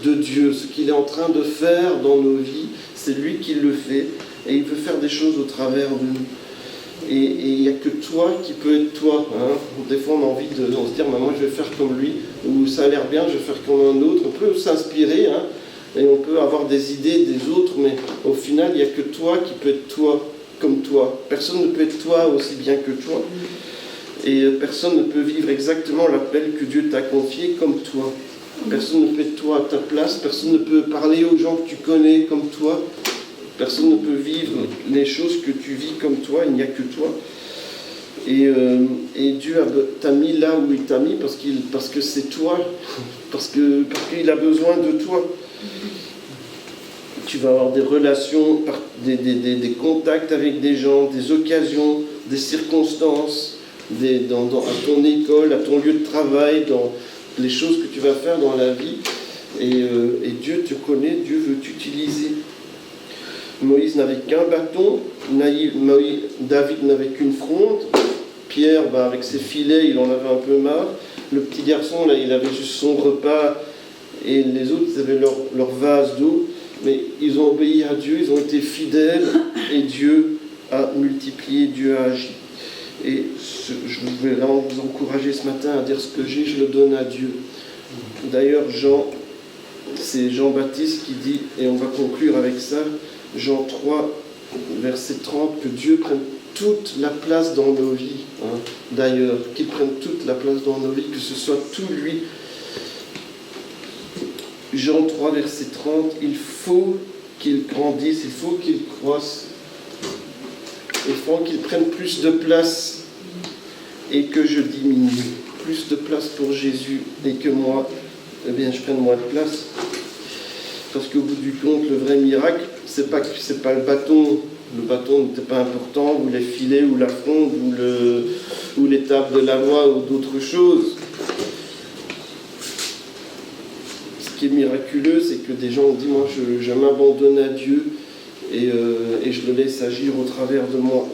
de Dieu. Ce qu'il est en train de faire dans nos vies, c'est lui qui le fait, et il veut faire des choses au travers de nous. Et il n'y a que toi qui peux être toi. Hein. Des fois, on a envie de se dire, moi je vais faire comme lui, ou ça a l'air bien, je vais faire comme un autre. On peut s'inspirer, hein, et on peut avoir des idées des autres, mais au final, il n'y a que toi qui peux être toi, comme toi. Personne ne peut être toi aussi bien que toi. Et personne ne peut vivre exactement l'appel que Dieu t'a confié comme toi. Personne ne peut être toi à ta place, personne ne peut parler aux gens que tu connais comme toi. Personne ne peut vivre les choses que tu vis comme toi, il n'y a que toi. Et Dieu t'a mis là où il t'a mis parce que c'est toi, parce qu'il a besoin de toi. Tu vas avoir des relations, des contacts avec des gens, des occasions, des circonstances, à ton école, à ton lieu de travail, dans les choses que tu vas faire dans la vie. Et Dieu te connaît, Dieu veut t'utiliser. Moïse n'avait qu'un bâton, David n'avait qu'une fronde, Pierre, avec ses filets, il en avait un peu marre. Le petit garçon, là, il avait juste son repas, et les autres, ils avaient leur vase d'eau. Mais ils ont obéi à Dieu, ils ont été fidèles, et Dieu a multiplié, Dieu a agi. Et je vais vraiment vous encourager ce matin à dire ce que j'ai, je le donne à Dieu. D'ailleurs, c'est Jean-Baptiste qui dit, et on va conclure avec ça, Jean 3, verset 30, que Dieu prenne toute la place dans nos vies. Hein. D'ailleurs, qu'il prenne toute la place dans nos vies, que ce soit tout lui. Jean 3, verset 30, il faut qu'il grandisse, il faut qu'il croisse. Il faut qu'il prenne plus de place et que je diminue. Plus de place pour Jésus et que moi, je prenne moins de place. Parce qu'au bout du compte, le vrai miracle, c'est pas le bâton. Le bâton n'était pas important, ou les filets, ou la fronde, ou les tables de la loi, ou d'autres choses. Ce qui est miraculeux, c'est que des gens ont dit, moi je m'abandonne à Dieu et je le laisse agir au travers de moi.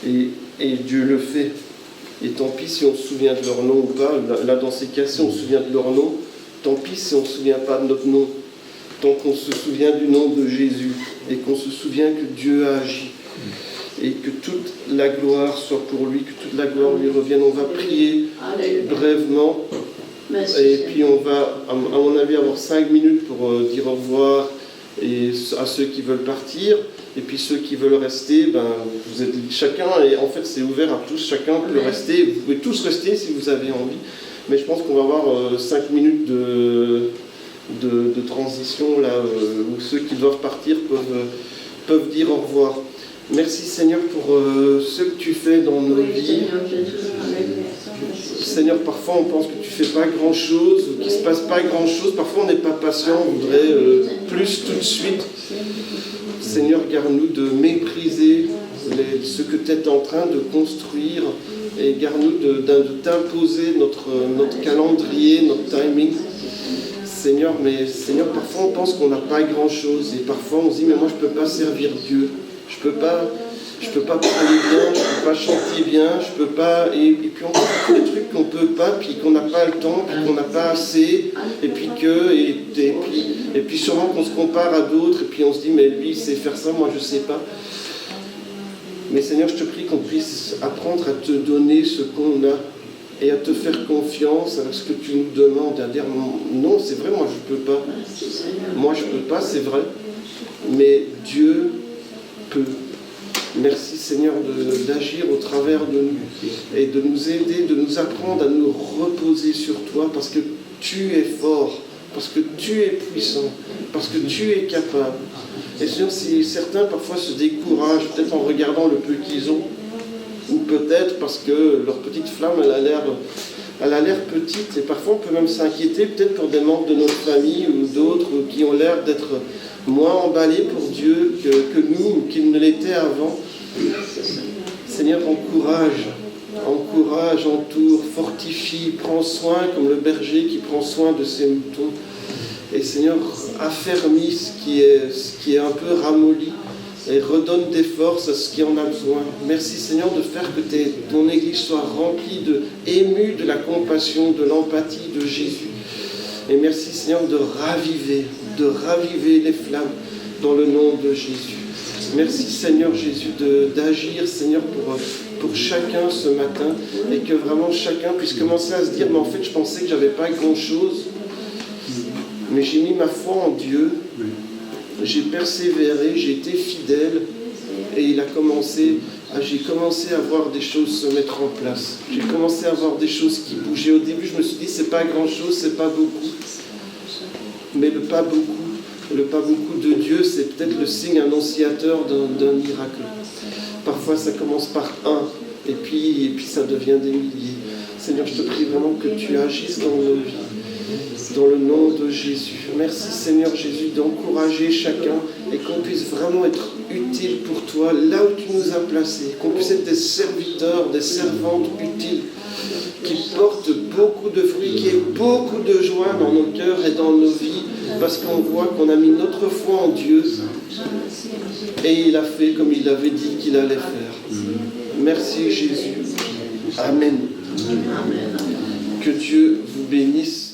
Et Dieu le fait. Et tant pis si on se souvient de leur nom ou pas. Là, dans ces cas, si on se souvient de leur nom, tant pis si on ne se souvient pas de notre nom. Tant qu'on se souvient du nom de Jésus et qu'on se souvient que Dieu a agi et que toute la gloire soit pour lui, que toute la gloire lui revienne. On va prier brièvement et puis on va, à mon avis, avoir 5 minutes pour dire au revoir et à ceux qui veulent partir. Et puis ceux qui veulent rester, vous êtes chacun, et en fait c'est ouvert à tous, chacun peut rester, vous pouvez tous rester si vous avez envie, mais je pense qu'on va avoir 5 minutes de transition là, où ceux qui doivent partir peuvent dire au revoir. Merci Seigneur pour ce que tu fais dans nos vies. Seigneur, parfois on pense que tu fais pas grand chose, qu'il ne se passe pas grand chose, parfois on n'est pas patient, on voudrait plus tout de suite. Seigneur, garde-nous de mépriser ce que tu es en train de construire et garde-nous de t'imposer notre calendrier, notre timing. Seigneur, parfois on pense qu'on n'a pas grand-chose et parfois on se dit, mais moi je ne peux pas servir Dieu, je peux pas parler bien, je ne peux pas chanter bien, je peux pas... Et puis on fait des trucs qu'on ne peut pas, puis qu'on n'a pas le temps, puis qu'on n'a pas assez, et puis sûrement qu'on se compare à d'autres, et puis on se dit, mais lui il sait faire ça, moi je ne sais pas. Mais Seigneur, je te prie qu'on puisse apprendre à te donner ce qu'on a, et à te faire confiance à ce que tu nous demandes, à dire, non, c'est vrai, moi je ne peux pas. Moi je ne peux pas, c'est vrai, mais Dieu peut. Merci Seigneur d'agir au travers de nous et de nous aider, de nous apprendre à nous reposer sur toi parce que tu es fort, parce que tu es puissant, parce que tu es capable. Et Seigneur, si certains parfois se découragent, peut-être en regardant le peu qu'ils ont, ou peut-être parce que leur petite flamme, elle a l'air petite, et parfois on peut même s'inquiéter, peut-être pour des membres de notre famille ou d'autres qui ont l'air d'être moins emballés pour Dieu que nous, qu'ils ne l'étaient avant. Seigneur, encourage, entoure, fortifie, prends soin comme le berger qui prend soin de ses moutons. Et Seigneur, affermis ce qui est un peu ramolli et redonne des forces à ce qui en a besoin. Merci Seigneur de faire que ton Église soit remplie émue de la compassion, de l'empathie de Jésus. Et merci Seigneur de raviver les flammes dans le nom de Jésus. Merci Seigneur Jésus d'agir Seigneur pour chacun ce matin et que vraiment chacun puisse commencer à se dire mais en fait je pensais que j'avais pas grand chose mais j'ai mis ma foi en Dieu, j'ai persévéré, j'ai été fidèle et j'ai commencé à voir des choses se mettre en place. J'ai commencé à voir des choses qui bougeaient. Au début, je me suis dit, c'est pas grand-chose, c'est pas beaucoup. Mais le pas beaucoup de Dieu, c'est peut-être le signe annonciateur d'un miracle. Parfois, ça commence par un, et puis ça devient des milliers. Seigneur, je te prie vraiment que tu agisses dans nos vies, dans le nom de Jésus. Merci Seigneur Jésus d'encourager chacun et qu'on puisse vraiment être utile pour toi là où tu nous as placés, qu'on puisse être des serviteurs, des servantes utiles qui portent beaucoup de fruits, qui aient beaucoup de joie dans nos cœurs et dans nos vies parce qu'on voit qu'on a mis notre foi en Dieu et il a fait comme il avait dit qu'il allait faire. Merci Jésus. Amen. Que Dieu vous bénisse.